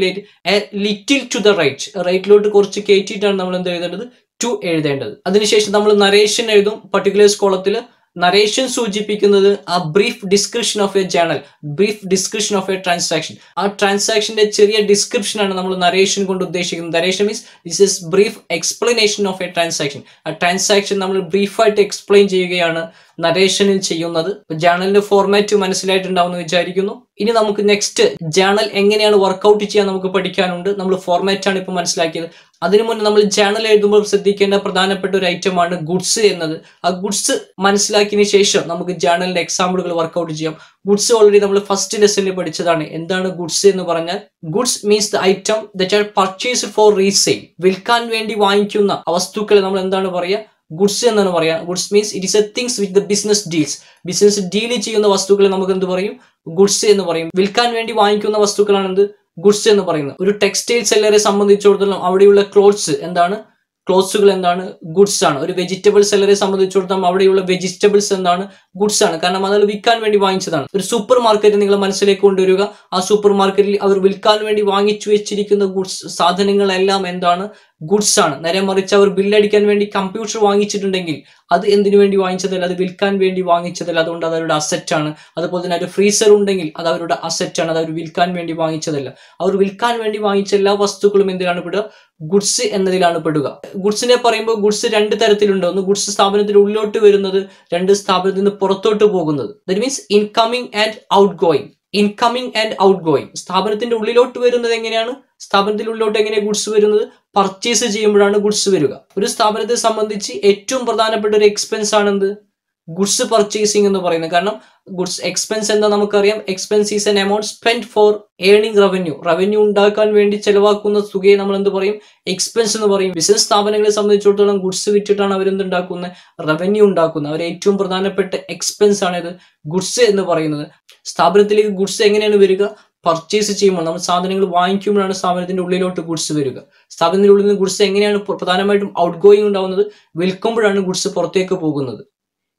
ലിറ്റിൽ ടു ദ റൈറ്റ്, റൈറ്റിലോട്ട് കുറച്ച് കയറ്റിയിട്ടാണ് നമ്മൾ എന്ത് എഴുതേണ്ടത്, 2 എഴുതേണ്ടത്. അതിനുശേഷം നമ്മൾ നരേഷൻ എഴുതും. പർട്ടിക്കുലേഴ്സ് കോളത്തിൽ നരേഷൻ സൂചിപ്പിക്കുന്നത് ആ brief description of A journal, brief description of A transaction. ആ ട്രാൻസാക്ഷന്റെ ചെറിയ ഡിസ്ക്രിപ്ഷൻ ആണ് നമ്മൾ നരേഷൻ കൊണ്ട് ഉദ്ദേശിക്കുന്നത്. Narration means this is brief explanation of A transaction. ആ ട്രാൻസാക്ഷൻ നമ്മൾ ബ്രീഫായിട്ട് എക്സ്പ്ലെയിൻ ചെയ്യുകയാണ് നരേഷനിൽ ചെയ്യുന്നത്. ജേണലിന്റെ ഫോർമാറ്റ് മനസ്സിലായിട്ടുണ്ടാവുമെന്ന് വിചാരിക്കുന്നു. ഇനി നമുക്ക് നെക്സ്റ്റ് ജേണൽ എങ്ങനെയാണ് വർക്ക്ഔട്ട് ചെയ്യാൻ നമുക്ക് പഠിക്കാനുണ്ട്. നമ്മൾ ഫോർമാറ്റ് ആണ് ഇപ്പൊ മനസ്സിലാക്കിയത്. അതിനു മുന്നേ നമ്മൾ ജേണൽ എഴുതുമ്പോൾ ശ്രദ്ധിക്കേണ്ട പ്രധാനപ്പെട്ട ഒരു ഐറ്റമാണ് ഗുഡ്സ് എന്നത്. ആ ഗുഡ്സ് മനസ്സിലാക്കിയതിനു ശേഷം നമുക്ക് ജേണലിന്റെ എക്സാമ്പിളുകൾ വർക്ക്ഔട്ട് ചെയ്യാം. ഗുഡ്സ് ഓൾറെഡി നമ്മൾ ഫസ്റ്റ് ലെസണിൽ പഠിച്ചതാണ്. എന്താണ് ഗുഡ്സ് എന്ന് പറഞ്ഞാൽ, goods means the item that are purchased for resale. വിൽക്കാൻ വേണ്ടി വാങ്ങിക്കുന്ന വസ്തുക്കളെ നമ്മൾ എന്താണ് പറയുക, ഗുഡ്സ് എന്നാണ് പറയാ. Goods means it is A things with the business deals. Business deal ചെയ്യുന്ന വസ്തുക്കളെ നമുക്ക് എന്ത് പറയും, ഗുഡ്സ് എന്ന് പറയും. വിൽക്കാൻ വേണ്ടി വാങ്ങിക്കുന്ന വസ്തുക്കളാണ് എന്ത്, ഗുഡ്സ് എന്ന് പറയുന്നത്. ഒരു ടെക്സ്റ്റൈൽ സെല്ലറെ സംബന്ധിച്ചിടത്തോളം അവിടെയുള്ള ക്ലോത്ത്സ് എന്താണ്, ക്ലോത്ത്സുകൾ എന്താണ്, ഗുഡ്സ് ആണ്. ഒരു വെജിറ്റബിൾ സെല്ലറെ സംബന്ധിച്ചിടത്തോളം അവിടെയുള്ള വെജിറ്റബിൾസ് എന്താണ്, ഗുഡ്സ് ആണ്. കാരണം അത് വിൽക്കാൻ വേണ്ടി വാങ്ങിച്ചതാണ്. ഒരു സൂപ്പർ മാർക്കറ്റ് നിങ്ങൾ മനസ്സിലേക്ക് കൊണ്ടുവരിക. ആ സൂപ്പർ മാർക്കറ്റിൽ അവർ വിൽക്കാൻ വേണ്ടി വാങ്ങിച്ചു വെച്ചിരിക്കുന്ന ഗുഡ്സ് സാധനങ്ങളെല്ലാം എന്താണ്, ഗുഡ്സ് ആണ്. നേരെ മറിച്ച് അവർ ബില്ലടിക്കാൻ വേണ്ടി കമ്പ്യൂട്ടർ വാങ്ങിച്ചിട്ടുണ്ടെങ്കിൽ അത് എന്തിനു വേണ്ടി വാങ്ങിച്ചതല്ല, അത് വിൽക്കാൻ വേണ്ടി വാങ്ങിച്ചതല്ല. അതുകൊണ്ട് അത് അവരുടെ അസറ്റ് ആണ്. അതുപോലെ തന്നെ ഒരു ഫ്രീസർ ഉണ്ടെങ്കിൽ അത് അവരുടെ അസറ്റ് ആണ്, അത് അവർ വിൽക്കാൻ വേണ്ടി വാങ്ങിച്ചതല്ല. അവർ വിൽക്കാൻ വേണ്ടി വാങ്ങിച്ച എല്ലാ വസ്തുക്കളും എന്തിനാണ് പെടുക, ഗുഡ്സ് എന്നതിലാണ് പെടുക. ഗുഡ്സിനെ പറയുമ്പോൾ ഗുഡ്സ് 2 തരത്തിലുണ്ട്. ഒന്ന് ഗുഡ്സ് സ്ഥാപനത്തിന് ഉള്ളിലോട്ട് വരുന്നത്, 2 സ്ഥാപനത്തിൽ നിന്ന് പുറത്തോട്ട് പോകുന്നത്. That means incoming and out going. Incoming and out going. സ്ഥാപനത്തിന്റെ ഉള്ളിലോട്ട് വരുന്നത് എങ്ങനെയാണ്, സ്ഥാപനത്തിന്റെ ഉള്ളിലോട്ട് എങ്ങനെ ഗുഡ്സ് വരുന്നത്, പർച്ചേസ് ചെയ്യുമ്പോഴാണ് ഗുഡ്സ് വരിക. ഒരു സ്ഥാപനത്തെ സംബന്ധിച്ച് ഏറ്റവും പ്രധാനപ്പെട്ട ഒരു എക്സ്പെൻസ് ആണെന്ത്, ഗുഡ്സ് പർച്ചേസിംഗ് എന്ന് പറയുന്നത്. കാരണം ഗുഡ്സ് എക്സ്പെൻസ് എന്താ നമുക്കറിയാം, expense is N amount spend four earning revenue. Revenue ഉണ്ടാക്കാൻ വേണ്ടി ചെലവാക്കുന്ന തുകയെ നമ്മൾ എന്ത് പറയും, എക്സ്പെൻസ് എന്ന് പറയും. ബിസിനസ് സ്ഥാപനങ്ങളെ സംബന്ധിച്ചിടത്തോളം ഗുഡ്സ് വിറ്റിട്ടാണ് അവരെന്തുണ്ടാക്കുന്നത്, റവന്യൂ ഉണ്ടാക്കുന്നത്. അവർ ഏറ്റവും പ്രധാനപ്പെട്ട എക്സ്പെൻസ് ആണ് ഇത് ഗുഡ്സ് എന്ന് പറയുന്നത്. സ്ഥാപനത്തിലേക്ക് ഗുഡ്സ് എങ്ങനെയാണ് വരിക, പർച്ചേസ് ചെയ്യുമ്പോൾ നമ്മൾ സാധനങ്ങൾ വാങ്ങിക്കുമ്പോഴാണ് സ്ഥാപനത്തിന്റെ ഉള്ളിലോട്ട് ഗുഡ്സ് വരിക. സ്ഥാപനത്തിന്റെ ഉള്ളിൽ നിന്ന് ഗുഡ്സ് എങ്ങനെയാണ് പ്രധാനമായിട്ടും ഔട്ട് ഗോയിങ് ഉണ്ടാവുന്നത്, വിൽക്കുമ്പോഴാണ് ഗുഡ്സ് പുറത്തേക്ക് പോകുന്നത്.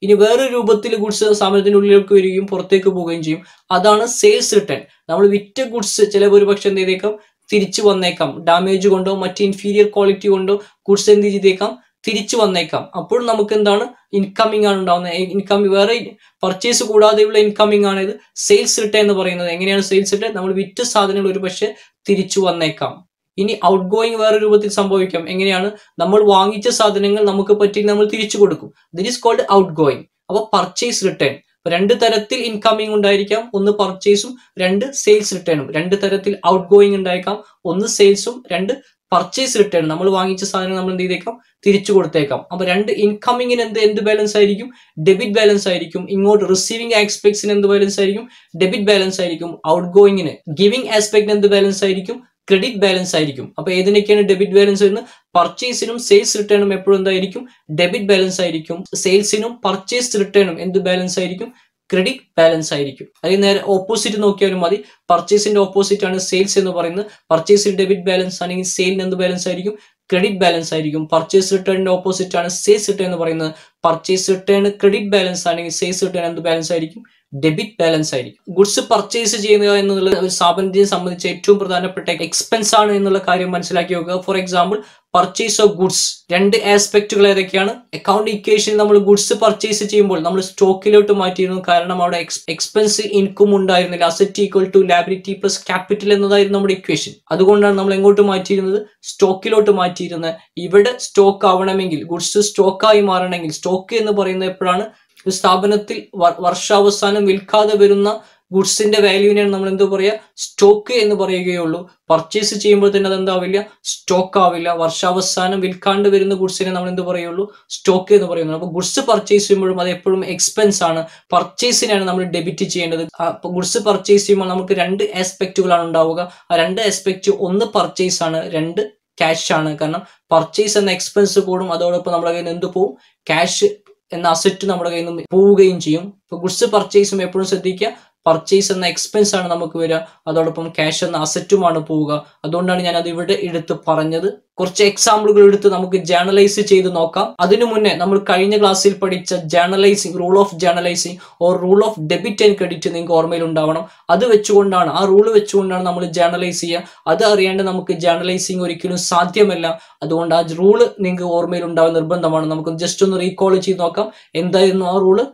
ഇനി വേറൊരു രൂപത്തിൽ ഗുഡ്സ് സ്ഥാപനത്തിന്റെ ഉള്ളിലേക്ക് വരികയും പുറത്തേക്ക് പോവുകയും ചെയ്യും. അതാണ് സെയിൽസ് റിട്ടേൺ. നമ്മൾ വിറ്റ ഗുഡ്സ് ചില ഒരുപക്ഷെ എന്ത് ചെയ്തേക്കാം, തിരിച്ചു വന്നേക്കാം. ഡാമേജ് കൊണ്ടോ മറ്റ് ഇൻഫീരിയർ ക്വാളിറ്റി കൊണ്ടോ ഗുഡ്സ് എന്ത് ചെയ്തേക്കാം, തിരിച്ചു വന്നേക്കാം. അപ്പോൾ നമുക്ക് എന്താണ്, ഇൻകമിംഗ് ആണ് ഉണ്ടാവുന്നത്. ഇൻകമിംഗ് വേറെ പർച്ചേസ് കൂടാതെയുള്ള ഇൻകമിംഗ് ആണ് ഇത് സെയിൽസ് റിട്ടേൺ എന്ന് പറയുന്നത്. എങ്ങനെയാണ് സെയിൽസ് റിട്ടേൺ, നമ്മൾ വിറ്റ സാധനങ്ങൾ ഒരു പക്ഷേ തിരിച്ചു വന്നേക്കാം. ഇനി ഔട്ട് ഗോയിങ് വേറെ രൂപത്തിൽ സംഭവിക്കാം. എങ്ങനെയാണ്, നമ്മൾ വാങ്ങിച്ച സാധനങ്ങൾ നമുക്ക് പറ്റി നമ്മൾ തിരിച്ചു കൊടുക്കും. ദിറ്റ് ഈസ് കോൾഡ് ഔട്ട് ഗോയിങ്. അപ്പൊ പർച്ചേസ് റിട്ടേൺ 2 തരത്തിൽ ഇൻകമിംഗ് ഉണ്ടായിരിക്കാം. ഒന്ന് പർച്ചേസും 2 സെയിൽസ് റിട്ടേണും. 2 തരത്തിൽ ഔട്ട് ഗോയിങ് ഉണ്ടായിരിക്കാം. ഒന്ന് സെയിൽസും 2 പർച്ചേസ് റിട്ടേൺ നമ്മൾ വാങ്ങിച്ച സാധനം നമ്മൾ എന്ത് ചെയ്തേക്കാം തിരിച്ചു കൊടുത്തേക്കാം. അപ്പൊ രണ്ട് ഇൻകമിങ്ങിന് എന്ത് ബാലൻസ് ആയിരിക്കും ഡെബിറ്റ് ബാലൻസ് ആയിരിക്കും. ഇങ്ങോട്ട് റിസീവിംഗ് ആസ്പെക്ട്സിന് എന്ത് ബാലൻസ് ആയിരിക്കും ഡെബിറ്റ് ബാലൻസ് ആയിരിക്കും. ഔട്ട് ഗോയിങ്ങിന് ഗിവിംഗ് ആസ്പെക്ടിന് എന്ത് ബാലൻസ് ആയിരിക്കും ക്രെഡിറ്റ് ബാലൻസ് ആയിരിക്കും. അപ്പൊ ഏതിനൊക്കെയാണ് ഡെബിറ്റ് ബാലൻസ് വരുന്നത് പർച്ചേസിനും സെയിൽസ് റിട്ടേണും എപ്പോഴും എന്തായിരിക്കും ഡെബിറ്റ് ബാലൻസ് ആയിരിക്കും. സെയിൽസിനും പർച്ചേസ് റിട്ടേണും എന്ത് ബാലൻസ് ആയിരിക്കും ക്രെഡിറ്റ് ബാലൻസ് ആയിരിക്കും. അതിന് നേരെ ഓപ്പോസിറ്റ് നോക്കിയാലും മതി. പർച്ചേസിന്റെ ഓപ്പോസിറ്റ് ആണ് സെയിൽസ് എന്ന് പറയുന്നത്. പർച്ചേസിൽ ഡെബിറ്റ് ബാലൻസ് ആണെങ്കിൽ സെയിലിന് എന്ത് ബാലൻസ് ആയിരിക്കും ക്രെഡിറ്റ് ബാലൻസ് ആയിരിക്കും. പർച്ചേസ് റിട്ടേണിന്റെ ഓപ്പോസിറ്റ് ആണ് സെയിൽസ് റിട്ടേൺ എന്ന് പറയുന്നത്. പർച്ചേസ് റിട്ടേൺ ക്രെഡിറ്റ് ബാലൻസ് ആണെങ്കിൽ സെയിൽസ് റിട്ടേൺ എന്ത് ബാലൻസ് ആയിരിക്കും ഡെബിറ്റ് ബാലൻസ് ആയിരിക്കും. ഗുഡ്സ് പർച്ചേസ് ചെയ്യുക എന്നുള്ളത് ഒരു സ്ഥാപനത്തെ സംബന്ധിച്ച് ഏറ്റവും പ്രധാനപ്പെട്ട എക്സ്പെൻസ് ആണ് എന്നുള്ള കാര്യം മനസ്സിലാക്കി വെക്കുക. For example purchase of goods രണ്ട് ആസ്പെക്റ്റുകൾ ഏതൊക്കെയാണ് അക്കൗണ്ട് ഇക്വേഷനിൽ നമ്മൾ ഗുഡ്സ് പർച്ചേസ് ചെയ്യുമ്പോൾ നമ്മൾ സ്റ്റോക്കിലോട്ട് മാറ്റിയിരുന്നു. കാരണം അവിടെ എക്സ്പെൻസ് ഇൻകം ഉണ്ടായിരുന്നില്ല. Asset equal to liability plus capital എന്നതായിരുന്നു നമ്മുടെ ഇക്വേഷൻ. അതുകൊണ്ടാണ് നമ്മൾ എങ്ങോട്ട് മാറ്റിയിരുന്നത് സ്റ്റോക്കിലോട്ട് മാറ്റിയിരുന്നത്. ഇവിടെ സ്റ്റോക്ക് ആവണമെങ്കിൽ ഗുഡ്സ് സ്റ്റോക്കായി മാറണമെങ്കിൽ സ്റ്റോക്ക് എന്ന് പറയുന്നത് എപ്പോഴാണ് ഒരു സ്ഥാപനത്തിൽ വർഷാവസാനം വിൽക്കാതെ വരുന്ന ഗുഡ്സിന്റെ വാല്യൂവിനെയാണ് നമ്മൾ എന്ത് പറയുക സ്റ്റോക്ക് എന്ന് പറയുകയുള്ളൂ. പർച്ചേസ് ചെയ്യുമ്പോൾ തന്നെ അതെന്താവില്ല സ്റ്റോക്ക് ആവില്ല. വർഷാവസാനം വിൽക്കാണ്ട് വരുന്ന ഗുഡ്സിനെ നമ്മൾ എന്ത് പറയുള്ളൂ സ്റ്റോക്ക് എന്ന് പറയുന്നു. അപ്പൊ ഗുഡ്സ് പർച്ചേസ് ചെയ്യുമ്പോഴും അത് എപ്പോഴും എക്സ്പെൻസ് ആണ്. പർച്ചേസിനാണ് നമ്മൾ ഡെബിറ്റ് ചെയ്യേണ്ടത്. അപ്പൊ ഗുഡ്സ് പർച്ചേസ് ചെയ്യുമ്പോൾ നമുക്ക് രണ്ട് ആസ്പെക്റ്റുകളാണ് ഉണ്ടാവുക. ആ രണ്ട് ആസ്പെക്റ്റ് ഒന്ന് പർച്ചേസ് ആണ്, രണ്ട് ക്യാഷ് ആണ്. കാരണം പർച്ചേസ് എന്ന എക്സ്പെൻസ് കൂടും, അതോടൊപ്പം നമ്മുടെ കയ്യിൽ നിന്ന് എന്ത് പോവും ക്യാഷ് എന്ന അസറ്റ് നമ്മുടെ കയ്യിൽ നിന്ന് പോവുകയും ചെയ്യും. ഇപ്പൊ ഗുഡ്സ് പർച്ചേസും എപ്പോഴും ശ്രദ്ധിക്കുക പർച്ചേസ് എന്ന എക്സ്പെൻസ് ആണ് നമുക്ക് വരിക, അതോടൊപ്പം ക്യാഷ് എന്ന അസറ്റുമാണ് പോവുക. അതുകൊണ്ടാണ് ഞാൻ അത് ഇവിടെ എടുത്ത് പറഞ്ഞത്. കുറച്ച് എക്സാമ്പിളുകൾ എടുത്ത് നമുക്ക് ജേർണലൈസ് ചെയ്ത് നോക്കാം. അതിനു മുന്നേ നമ്മൾ കഴിഞ്ഞ ക്ലാസ്സിൽ പഠിച്ച journalizing rule of journalizing or rule of debit and credit നിങ്ങൾക്ക് ഓർമ്മയിൽ ഉണ്ടാവണം. അത് വെച്ചുകൊണ്ടാണ് ആ റൂൾ വെച്ചുകൊണ്ടാണ് നമ്മൾ ജേർണലൈസ് ചെയ്യുക. അത് അറിയാണ്ട് നമുക്ക് ജേർണലൈസിങ് ഒരിക്കലും സാധ്യമല്ല. അതുകൊണ്ട് ആ റൂള് നിങ്ങൾക്ക് ഓർമ്മയിൽ ഉണ്ടാവാൻ നിർബന്ധമാണ്. നമുക്ക് ജസ്റ്റ് ഒന്ന് റീകോൾ ചെയ്ത് നോക്കാം. എന്തായിരുന്നു ആ റൂള്?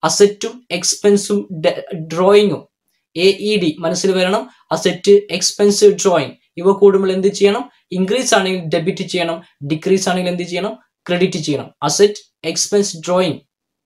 അസറ്റും എക്സ്പെൻസും ഡ്രോയിങ്ങും AED മനസ്സിൽ വരണം. അസറ്റ് എക്സ്പെൻസ് ഡ്രോയിങ് ഇവ കൂടുമ്പോൾ എന്ത് ചെയ്യണം? ഇൻക്രീസ് ആണെങ്കിൽ ഡെബിറ്റ് ചെയ്യണം, ഡിക്രീസ് ആണെങ്കിൽ എന്ത് ചെയ്യണം? ക്രെഡിറ്റ് ചെയ്യണം. Asset expense drawing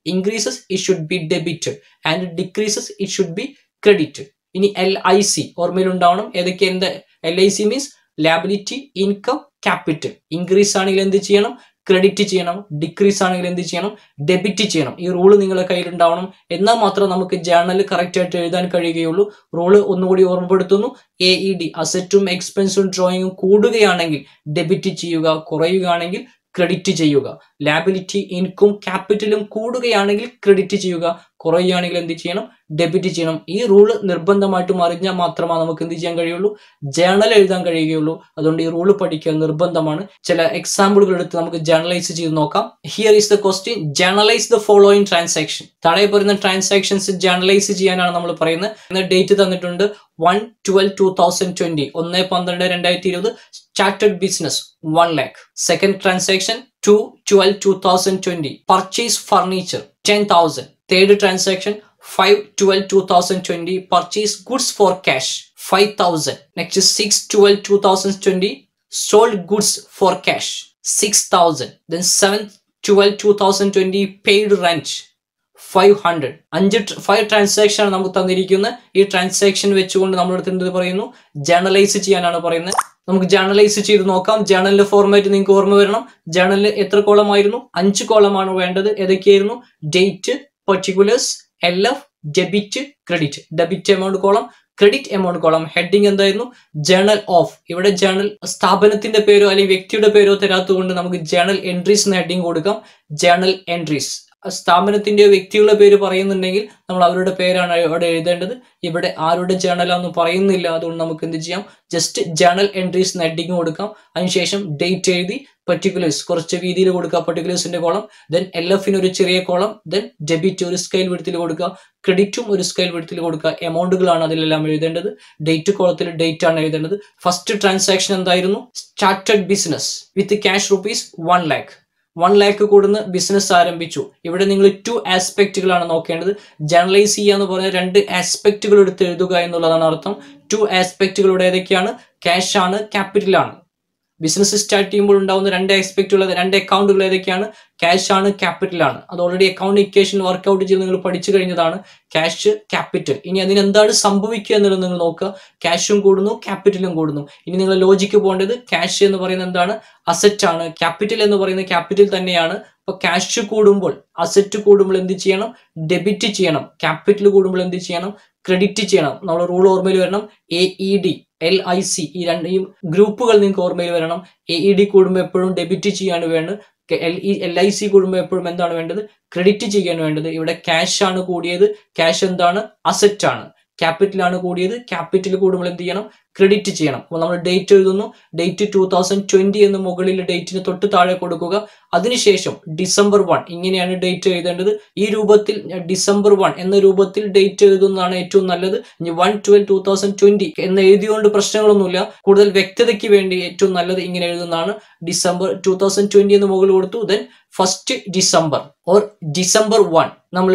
increases it should be debited and decreases it should be credited. ഇനി LIC ഓർമ്മയിൽ ഉണ്ടാവണം. ഏതൊക്കെ എന്ത് LIC means liability income capital. Increase ആണെങ്കിൽ എന്ത് ചെയ്യണം? ക്രെഡിറ്റ് ചെയ്യണം. ഡിക്രീസ് ആണെങ്കിൽ എന്ത് ചെയ്യണം? ഡെബിറ്റ് ചെയ്യണം. ഈ റൂള് നിങ്ങളുടെ കയ്യിൽ ഉണ്ടാവണം. എന്നാൽ മാത്രം നമുക്ക് ജേർണൽ കറക്റ്റ് ആയിട്ട് എഴുതാൻ കഴിയുകയുള്ളൂ. റൂള് ഒന്നുകൂടി ഓർമ്മപ്പെടുത്തുന്നു. AED അസറ്റും എക്സ്പെൻസും ഡ്രോയിങ്ങും കൂടുകയാണെങ്കിൽ ഡെബിറ്റ് ചെയ്യുക, കുറയുകയാണെങ്കിൽ ക്രെഡിറ്റ് ചെയ്യുക. ലാബിലിറ്റി ഇൻകം ക്യാപിറ്റലും കൂടുകയാണെങ്കിൽ ക്രെഡിറ്റ് ചെയ്യുക, കുറയുകയാണെങ്കിൽ എന്ത് ചെയ്യണം? ഡെബിറ്റ് ചെയ്യണം. ഈ റൂള് നിർബന്ധമായിട്ടും അറിഞ്ഞാൽ മാത്രമാണ് നമുക്ക് എന്ത് ചെയ്യാൻ കഴിയുള്ളൂ? ജേർണൽ എഴുതാൻ കഴിയുകയുള്ളൂ. അതുകൊണ്ട് ഈ റൂള് പഠിക്കുക നിർബന്ധമാണ്. ചില എക്സാമ്പിളുകൾ എടുത്ത് നമുക്ക് ജേർണലൈസ് ചെയ്ത് നോക്കാം. Here is the question. Journalise the following transaction. താഴെ പറയുന്ന ട്രാൻസാക്ഷൻസ് ജേർണലൈസ് ചെയ്യാനാണ് നമ്മൾ പറയുന്നത്. ഡേറ്റ് തന്നിട്ടുണ്ട് 1/12/2020 1/12/2020. Started business 1 lakh. Second transaction 2/12/2020. Purchase furniture 10,000. Third transaction 5/12/2020. Purchase goods for cash 5,000. Next is 6/12/2020. Sold goods for cash 6,000. Then 7/12/2020. Paid rent 500. 5 transaction ആണ് നമുക്ക് തന്നിരിക്കുന്നത്. ഈ ട്രാൻസാക്ഷൻ വെച്ചുകൊണ്ട് നമ്മളടുത്ത് എന്ത് പറയുന്നു? ജേർണലൈസ് ചെയ്യാനാണ് പറയുന്നത്. നമുക്ക് ജേർണലൈസ് ചെയ്ത് നോക്കാം. ജേർണലിന്റെ ഫോർമാറ്റ് നിങ്ങൾക്ക് ഓർമ്മ വരണം. ജേർണലിൽ എത്ര കോളമായിരുന്നു? 5 കോളമാണ് വേണ്ടത്. ഏതൊക്കെയായിരുന്നു? Date, particulars, LF, debit, credit. Debit amount column, credit amount column. Heading എന്തായിരുന്നു? Journal of. ഇവിടെ ജേർണൽ സ്ഥാപനത്തിന്റെ പേരോ അല്ലെങ്കിൽ വ്യക്തിയുടെ പേരോ തരാത്തതുകൊണ്ട് നമുക്ക് ജേർണൽ എൻട്രീസ് എന്ന ഹെഡിങ് കൊടുക്കാം. Journal entries. സ്ഥാപനത്തിന്റെ വ്യക്തികളുടെ പേര് പറയുന്നുണ്ടെങ്കിൽ നമ്മൾ അവരുടെ പേരാണ് അവിടെ എഴുതേണ്ടത്. ഇവിടെ ആരുടെ ജേർണലാണെന്ന് പറയുന്നില്ല. അതുകൊണ്ട് നമുക്ക് എന്ത് ചെയ്യാം? ജസ്റ്റ് ജേർണൽ എൻട്രീസ് എന്ന ഹെഡിങ് കൊടുക്കാം. അതിനുശേഷം ഡേറ്റ് എഴുതി, പർട്ടിക്കുലേഴ്സ് കുറച്ച് വീതിയിൽ കൊടുക്കുക, പർട്ടിക്കുലേഴ്സിന്റെ കോളം. ദെൻ LFന് ഒരു ചെറിയ കോളം. ദെൻ ഡെബിറ്റ് ഒരു സ്കെയിൽ വിഡ്ത്തിൽ കൊടുക്കുക, ക്രെഡിറ്റും ഒരു സ്കെയിൽ വിഡ്ത്തിൽ കൊടുക്കുക. എമൗണ്ടുകളാണ് അതിലെല്ലാം എഴുതേണ്ടത്. ഡേറ്റ് കോളത്തിൽ ഡേറ്റ് ആണ് എഴുതേണ്ടത്. ഫസ്റ്റ് ട്രാൻസാക്ഷൻ എന്തായിരുന്നു? Started business with cash rupees 1 lakh. 1 lakh കൂടുന്ന ബിസിനസ് ആരംഭിച്ചു. ഇവിടെ നിങ്ങൾ 2 ആസ്പെക്റ്റുകളാണ് നോക്കേണ്ടത്. ജേർണലൈസ് ചെയ്യുക എന്ന് പറഞ്ഞാൽ 2 ആസ്പെക്റ്റുകൾ എടുത്ത് എഴുതുക എന്നുള്ളതാണ് അർത്ഥം. 2 ആസ്പെക്റ്റുകളുടെ ഏതൊക്കെയാണ്? ക്യാഷ് ആണ്, ക്യാപിറ്റൽ ആണ്. ബിസിനസ് സ്റ്റാർട്ട് ചെയ്യുമ്പോൾ ഉണ്ടാവുന്ന രണ്ട് ആസ്പെക്റ്റുകൾ, രണ്ട് അക്കൗണ്ടുകൾ ഏതൊക്കെയാണ്? ക്യാഷ് ആണ്, ക്യാപിറ്റൽ ആണ്. അത് ഓൾറെഡി അക്കൗണ്ട് ഇക്വേഷൻ വർക്ക്ഔട്ട് ചെയ്ത് നിങ്ങൾ പഠിച്ചു കഴിഞ്ഞതാണ്. Cash, capital. ഇനി അതിനെന്താണ് സംഭവിക്കുക എന്നുള്ളത് നിങ്ങൾ നോക്കുക. ക്യാഷും കൂടുന്നു, ക്യാപിറ്റലും കൂടുന്നു. ഇനി നിങ്ങൾ ലോജിക്ക് പോകേണ്ടത് ക്യാഷ് എന്ന് പറയുന്നത് എന്താണ്? അസറ്റ് ആണ്. ക്യാപിറ്റൽ എന്ന് പറയുന്നത് ക്യാപിറ്റൽ തന്നെയാണ്. അപ്പൊ ക്യാഷ് കൂടുമ്പോൾ, അസറ്റ് കൂടുമ്പോൾ എന്ത് ചെയ്യണം? ഡെബിറ്റ് ചെയ്യണം. ക്യാപിറ്റൽ കൂടുമ്പോൾ എന്ത് ചെയ്യണം? ക്രെഡിറ്റ് ചെയ്യണം. നമ്മൾ റൂൾ ഓർമ്മയിൽ വരണം. AED, LIC ഈ ഗ്രൂപ്പുകൾ നിങ്ങൾക്ക് ഓർമ്മയിൽ വരണം. AED കൂടുമ്പോൾ എപ്പോഴും ഡെബിറ്റ് ചെയ്യാണ് വേണ്ടത്. LIC കൂടുമ്പോൾ എപ്പോഴും എന്താണ് വേണ്ടത്? ക്രെഡിറ്റ് ചെയ്യാണ് വേണ്ടത്. ഇവിടെ ക്യാഷ് ആണ് കൂടിയത്. ക്യാഷ് എന്താണ്? അസറ്റ് ആണ്. ക്യാപിറ്റൽ ആണ് കൂടിയത്. ക്യാപിറ്റൽ കൂടുമ്പോൾ എന്ത് ചെയ്യണം? ക്രെഡിറ്റ് ചെയ്യണം. അപ്പോൾ നമ്മൾ ഡേറ്റ് എഴുതുന്നു. ഡേറ്റ് 2020 എന്ന് മുകളിൽ ഡേറ്റിന് തൊട്ട് താഴെ കൊടുക്കുക. അതിനുശേഷം December 1 ഇങ്ങനെയാണ് ഡേറ്റ് എഴുതേണ്ടത്. ഈ രൂപത്തിൽ December 1 എന്ന രൂപത്തിൽ ഡേറ്റ് എഴുതുന്നതാണ് ഏറ്റവും നല്ലത്. ഇനി 1/12/2020 എന്ന് എഴുതിയോണ്ട് പ്രശ്നങ്ങളൊന്നുമില്ല. കൂടുതൽ വ്യക്തതയ്ക്ക് വേണ്ടി ഏറ്റവും നല്ലത് ഇങ്ങനെ എഴുതുന്നതാണ്. December 2020 എന്ന് മുകളിൽ കൊടുത്തു. Then 1st December or December 1 നമ്മൾ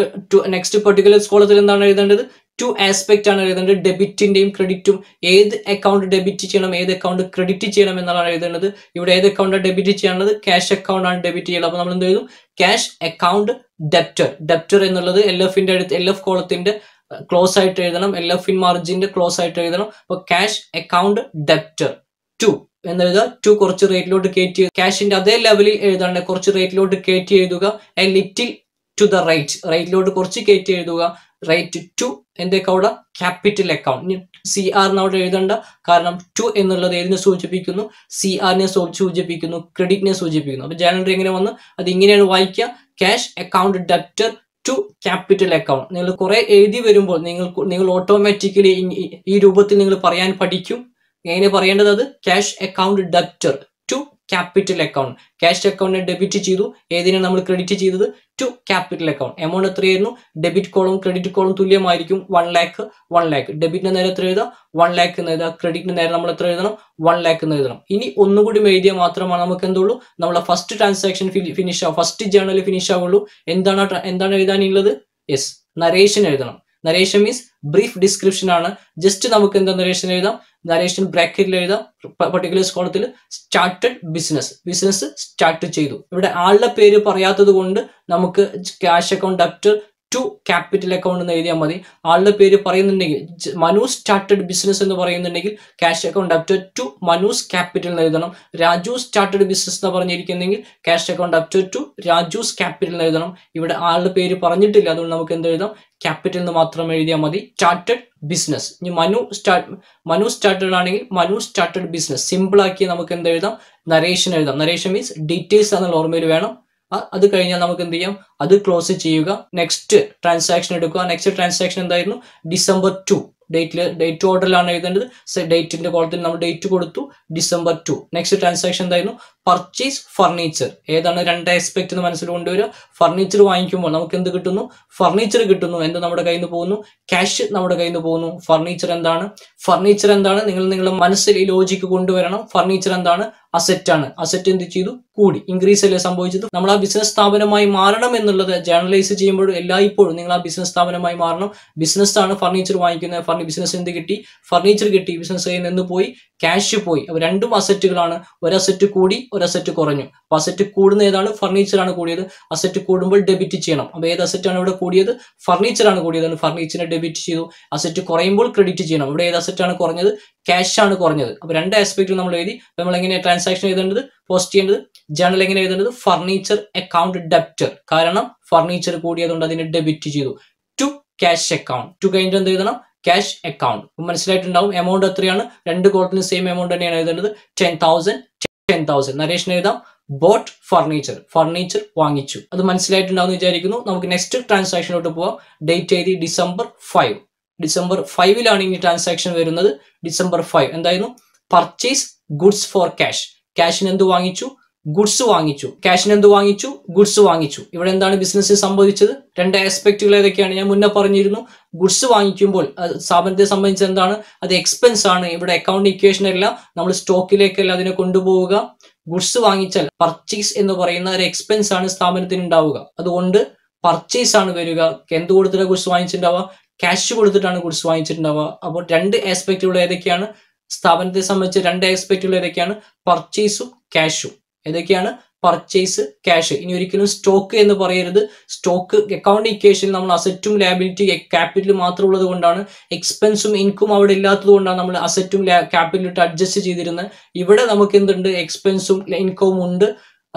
നെക്സ്റ്റ് പെർട്ടിക്കുലർ കോളത്തിൽ എന്താണ് എഴുതേണ്ടത്? 2 ആസ്പെക്ട് ആണ് എഴുതേണ്ടത്. ഡെബിറ്റിന്റെയും ക്രെഡിറ്റും. ഏത് അക്കൗണ്ട് ഡെബിറ്റ് ചെയ്യണം, ഏത് അക്കൗണ്ട് ക്രെഡിറ്റ് ചെയ്യണം എന്നാണ് എഴുതേണ്ടത്. ഇവിടെ ഏത് അക്കൗണ്ടാണ് ഡെബിറ്റ് ചെയ്യേണ്ടത്? ക്യാഷ് അക്കൗണ്ട് ആണ് ഡെബിറ്റ് ചെയ്യുന്നത്. അപ്പൊ നമ്മൾ എന്ത് എഴുതും? Cash account debtor. ഡെപ്റ്റർ എന്നുള്ളത് LFന്റെ അടുത്ത് LF കോളത്തിന്റെ ക്ലോസ് ആയിട്ട് എഴുതണം. LF ഇൻ മാർജിന്റെ ക്ലോസ് ആയിട്ട് എഴുതണം. അപ്പൊ ക്യാഷ് അക്കൗണ്ട് ഡെപ്റ്റർ 2 എന്നെഴുതുക. 2 കുറച്ച് റേറ്റിലോട്ട് കയറ്റി, ക്യാഷിന്റെ അതേ ലെവലിൽ എഴുതാണ്ട് കുറച്ച് റേറ്റിലോട്ട് കയറ്റി എഴുതുക. A little to the right, റൈറ്റിലോട്ട് കുറച്ച് കയറ്റി എഴുതുക. റൈറ്റ് ടു എന്തൊക്കെ അവിടെ? Capital account. CR അവിടെ എഴുതണ്ട. കാരണം 2 എന്നുള്ളത് ഏതിനെ സൂചിപ്പിക്കുന്നു? CR നെ സൂചിപ്പിക്കുന്നു, ക്രെഡിറ്റിനെ സൂചിപ്പിക്കുന്നു. അപ്പൊ ജേണൽ എങ്ങനെ വന്ന് അത് ഇങ്ങനെയാണ് വായിക്കുക. Cash account debtor to capital account. നിങ്ങൾ കുറെ എഴുതി വരുമ്പോൾ നിങ്ങൾ ഓട്ടോമാറ്റിക്കലി ഈ രൂപത്തിൽ നിങ്ങൾ പറയാൻ പഠിക്കും. എങ്ങനെ പറയേണ്ടത്? അത് cash account debtor to capital account. Cash അക്കൗണ്ടിനെ ഡെബിറ്റ് ചെയ്തു. ഏതിനാണ് നമ്മൾ ക്രെഡിറ്റ് ചെയ്തത്? To capital account. എമൗണ്ട് എത്രയായിരുന്നു? ഡെബിറ്റ് കോളം ക്രെഡിറ്റ് കോളം തുല്യമായിരിക്കും. 1 lakh. ഡെബിറ്റിന് നേരെ എത്ര എഴുതാം? 1 lakh എന്ന് എഴുതാം. ക്രെഡിറ്റിന് നേരെ നമ്മൾ എത്ര എഴുതണം? 1 lakh എന്ന് എഴുതണം. ഇനി ഒന്നുകൂടി എഴുതിയാൽ മാത്രമാണ് നമുക്ക് എന്തുള്ളൂ? നമ്മളെ ഫസ്റ്റ് ട്രാൻസാക്ഷൻ ഫിനിഷ് ആവും, ഫസ്റ്റ് ജേണൽ ഫിനിഷ് ആവുള്ളൂ. എന്താണ് എഴുതാനുള്ളത്? യെസ്, നരേഷൻ എഴുതണം. നരേഷൻ മീൻസ് ബ്രീഫ് ഡിസ്ക്രിപ്ഷൻ ആണ്. ജസ്റ്റ് നമുക്ക് എന്താ നരേഷൻ എഴുതാം? നരേഷൻ ബ്രാക്കറ്റിൽ എഴുതാം. പർട്ടിക്കുലർ കോളത്തിൽ സ്റ്റാർട്ടഡ് ബിസിനസ് സ്റ്റാർട്ട് ചെയ്തു. ഇവിടെ ആളുടെ പേര് പറയാത്തത് കൊണ്ട് നമുക്ക് cash account debtor to capital account എന്ന് എഴുതിയാൽ മതി. ആളുടെ പേര് പറയുന്നുണ്ടെങ്കിൽ മനു സ്റ്റാർട്ടഡ് ബിസിനസ് എന്ന് പറയുന്നുണ്ടെങ്കിൽ cash account debtor to Manu's capital എന്ന് എഴുതണം. രാജു സ്റ്റാർട്ടഡ് ബിസിനസ് എന്ന് പറഞ്ഞിരിക്കുന്നെങ്കിൽ cash account debtor to Raju's capital എന്ന് എഴുതണം. ഇവിടെ ആളുടെ പേര് പറഞ്ഞിട്ടില്ല, അതുകൊണ്ട് നമുക്ക് എന്ത് എഴുതാം? ക്യാപിറ്റൽ എന്ന് മാത്രം എഴുതിയാൽ മതി. Started business. ഇനി മനു സ്റ്റാർട്ടഡ് ആണെങ്കിൽ മനു സ്റ്റാർട്ടഡ് ബിസിനസ്. സിമ്പിൾ ആക്കി നമുക്ക് എന്ത് എഴുതാം? നരേഷൻ എഴുതാം. നരേഷൻ മീൻസ് ഡീറ്റെയിൽസ് എന്നുള്ള ഓർമ്മയിൽ വേണം. അത് കഴിഞ്ഞാൽ നമുക്ക് എന്ത് ചെയ്യാം? അത് ക്ലോസ് ചെയ്യുക. നെക്സ്റ്റ് ട്രാൻസാക്ഷൻ എടുക്കുക. നെക്സ്റ്റ് ട്രാൻസാക്ഷൻ എന്തായിരുന്നു? December 2. ഡേറ്റ് ഓർഡറിലാണ് എഴുതേണ്ടത്. ഡേറ്റിന്റെ കോളത്തിൽ നമ്മൾ ഡേറ്റ് കൊടുത്തു. December 2. നെക്സ്റ്റ് ട്രാൻസാക്ഷൻ എന്തായിരുന്നു? Purchase furniture. ഏതാണ്? രണ്ട് ആസ്പെക്ട് എന്ന് മനസ്സിൽ കൊണ്ടുവരിക. ഫർണിച്ചർ വാങ്ങിക്കുമ്പോൾ നമുക്ക് എന്ത് കിട്ടുന്നു? ഫർണിച്ചർ കിട്ടുന്നു. എന്ത് നമ്മുടെ കയ്യിൽ നിന്ന് പോകുന്നു? ക്യാഷ് നമ്മുടെ കയ്യിൽ നിന്ന് പോകുന്നു. ഫർണിച്ചർ എന്താണ്? നിങ്ങളുടെ മനസ്സിൽ ഈ ലോജിക്ക് കൊണ്ടുവരണം. ഫർണിച്ചർ എന്താണ്? അസറ്റ് ആണ്. അസറ്റ് എന്ത് ചെയ്തു? കൂടി, ഇൻക്രീസ് അല്ലേ സംഭവിച്ചത്. നമ്മൾ ആ ബിസിനസ് സ്ഥാപനമായി മാറണം എന്നുള്ളത് ജേർണലൈസ് ചെയ്യുമ്പോൾ എല്ലായ്പ്പോഴും നിങ്ങൾ ആ ബിസിനസ് സ്ഥാപനമായി മാറണം. ബിസിനസ് ആണ് ഫർണിച്ചർ വാങ്ങിക്കുന്നത്. ബിസിനസ് എന്ത് കിട്ടി? ഫർണിച്ചർ കിട്ടി. ബിസിനസ് കയ്യിൽ നിന്ന് പോയി, ക്യാഷ് പോയി. അപ്പൊ രണ്ടും അസറ്റുകളാണ്. ഒരു അസറ്റ് കൂടി, ഒരു അസറ്റ് കുറഞ്ഞു. അപ്പൊ അസറ്റ് കൂടുന്ന ഏതാണ്? ഫർണിച്ചർ ആണ് കൂടിയത്. അസറ്റ് കൂടുമ്പോൾ ഡെബിറ്റ് ചെയ്യണം. അപ്പൊ ഏത് അസറ്റ് ആണ് ഇവിടെ കൂടിയത്? ഫർണിച്ചർ ആണ് കൂടിയത്. ഫർണിച്ചറിനെ ഡെബിറ്റ് ചെയ്തു. അസറ്റ് കുറയുമ്പോൾ ക്രെഡിറ്റ് ചെയ്യണം. ഇവിടെ ഏത് അസറ്റ് ആണ് കുറഞ്ഞത്? ക്യാഷ് ആണ് കുറഞ്ഞത്. അപ്പൊ രണ്ട് ആസ്പെക്ട് നമ്മൾ എഴുതി. നമ്മൾ എങ്ങനെ ട്രാൻസാക്ഷൻ എഴുതേണ്ടത്? പോസ്റ്റ് ചെയ്യേണ്ടത് ജേണൽ എങ്ങനെ എഴുതേണ്ടത്? Furniture account debtor. കാരണം ഫർണിച്ചർ കൂടിയതുകൊണ്ട് അതിനെ ഡെബിറ്റ് ചെയ്തു. To cash account. ടു കഴിഞ്ഞിട്ട് എന്ത് എഴുതണം? Cash account. മനസ്സിലായിട്ടുണ്ടാവും. എമൗണ്ട് എത്രയാണ്? രണ്ട് കോളത്തിന് സെയിം എമൗണ്ട് തന്നെയാണ് എഴുതേണ്ടത്. 10,000. നരേഷൻ എഴുതാം. ബോട്ട് ഫർണിച്ചർ വാങ്ങിച്ചു. അത് മനസ്സിലായിട്ടുണ്ടാവും വിചാരിക്കുന്നു. നമുക്ക് നെക്സ്റ്റ് ട്രാൻസാക്ഷനിലോട്ട് പോവാം. ഡേറ്റ് എഴുതി December 5. December 5 ഇനി ട്രാൻസാക്ഷൻ വരുന്നത്. December 5 എന്തായിരുന്നു? Purchase goods for cash. ക്യാഷിന് എന്ത് വാങ്ങിച്ചു? ഗുഡ്സ് വാങ്ങിച്ചു. ക്യാഷിന് എന്ത് വാങ്ങിച്ചു? ഗുഡ്സ് വാങ്ങിച്ചു. ഇവിടെ എന്താണ് ബിസിനസ്സിൽ സംഭവിച്ചത്? രണ്ട് ആസ്പെക്റ്റുകൾ ഏതൊക്കെയാണ്? ഞാൻ മുന്നേ പറഞ്ഞിരുന്നു. ഗുഡ്സ് വാങ്ങിക്കുമ്പോൾ സ്ഥാപനത്തെ സംബന്ധിച്ച് എന്താണ്? അത് എക്സ്പെൻസ് ആണ്. ഇവിടെ അക്കൗണ്ട് ഇക്വേഷൻ അല്ല, നമ്മൾ സ്റ്റോക്കിലേക്കല്ല അതിനെ കൊണ്ടുപോവുക. ഗുഡ്സ് വാങ്ങിച്ചാൽ പർച്ചേസ് എന്ന് പറയുന്ന ഒരു എക്സ്പെൻസ് ആണ് സ്ഥാപനത്തിന് ഉണ്ടാവുക. അതുകൊണ്ട് പർച്ചേസ് ആണ് വരിക. എന്ത് കൊടുത്തിട്ടാണ് ഗുഡ്സ് വാങ്ങിച്ചിട്ടുണ്ടാവുക? ക്യാഷ് കൊടുത്തിട്ടാണ് ഗുഡ്സ് വാങ്ങിച്ചിട്ടുണ്ടാവുക. അപ്പോൾ രണ്ട് ആസ്പെക്റ്റുകൾ ഏതൊക്കെയാണ്? സ്ഥാപനത്തെ സംബന്ധിച്ച് രണ്ട് ആസ്പെക്റ്റുകൾ ഏതൊക്കെയാണ്? പർച്ചേസും ക്യാഷും. ഏതൊക്കെയാണ്? Purchase, cash. ഇനി ഒരിക്കലും സ്റ്റോക്ക് എന്ന് പറയരുത്. സ്റ്റോക്ക് അക്കൗണ്ട് ഇക്വേഷനിൽ നമ്മൾ അസറ്റും ലയബിലിറ്റി ക്യാപിറ്റലും മാത്രം ഉള്ളത് കൊണ്ടാണ്, എക്സ്പെൻസും ഇൻകം അവിടെ ഇല്ലാത്തത് കൊണ്ടാണ് നമ്മൾ അസറ്റും ക്യാപിറ്റലും ഇട്ട് അഡ്ജസ്റ്റ് ചെയ്തിരുന്നത്. ഇവിടെ നമുക്ക് എന്തുണ്ട്? എക്സ്പെൻസും ഇൻകവും ഉണ്ട്.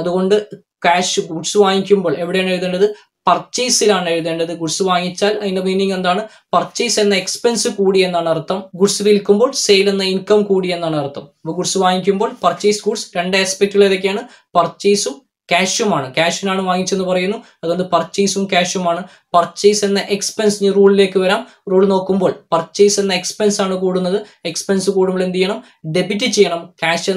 അതുകൊണ്ട് ക്യാഷ് ഗുഡ്സ് വാങ്ങിക്കുമ്പോൾ എവിടെയാണ് എഴുതേണ്ടത്? പർച്ചേസിലാണ് എഴുതേണ്ടത്. ഗുഡ്സ് വാങ്ങിച്ചാൽ അതിന്റെ മീനിങ് എന്താണ്? പർച്ചേസ് എന്ന എക്സ്പെൻസ് കൂടി എന്നാണ് അർത്ഥം. ഗുഡ്സ് വിൽക്കുമ്പോൾ സെയിൽ എന്ന ഇൻകം കൂടി എന്നാണ് അർത്ഥം. അപ്പോൾ ഗുഡ്സ് വാങ്ങിക്കുമ്പോൾ പർച്ചേസ് ഗുഡ്സ്, രണ്ട് ആസ്പെക്റ്റുകൾ ഏതൊക്കെയാണ്? പർച്ചേസും ക്യാഷുമാണ്. ക്യാഷിനാണ് വാങ്ങിച്ചെന്ന് പറയുന്നു, അതുകൊണ്ട് പർച്ചേസും ക്യാഷുമാണ്. പർച്ചേസ് എന്ന എക്സ്പെൻസ് റൂളിലേക്ക് വരാം. റൂൾ നോക്കുമ്പോൾ പർച്ചേസ് എന്ന എക്സ്പെൻസ് ആണ് കൂടുന്നത്. എക്സ്പെൻസ് കൂടുമ്പോൾ എന്ത് ചെയ്യണം? ഡെബിറ്റ് ചെയ്യണം. ക്യാഷ്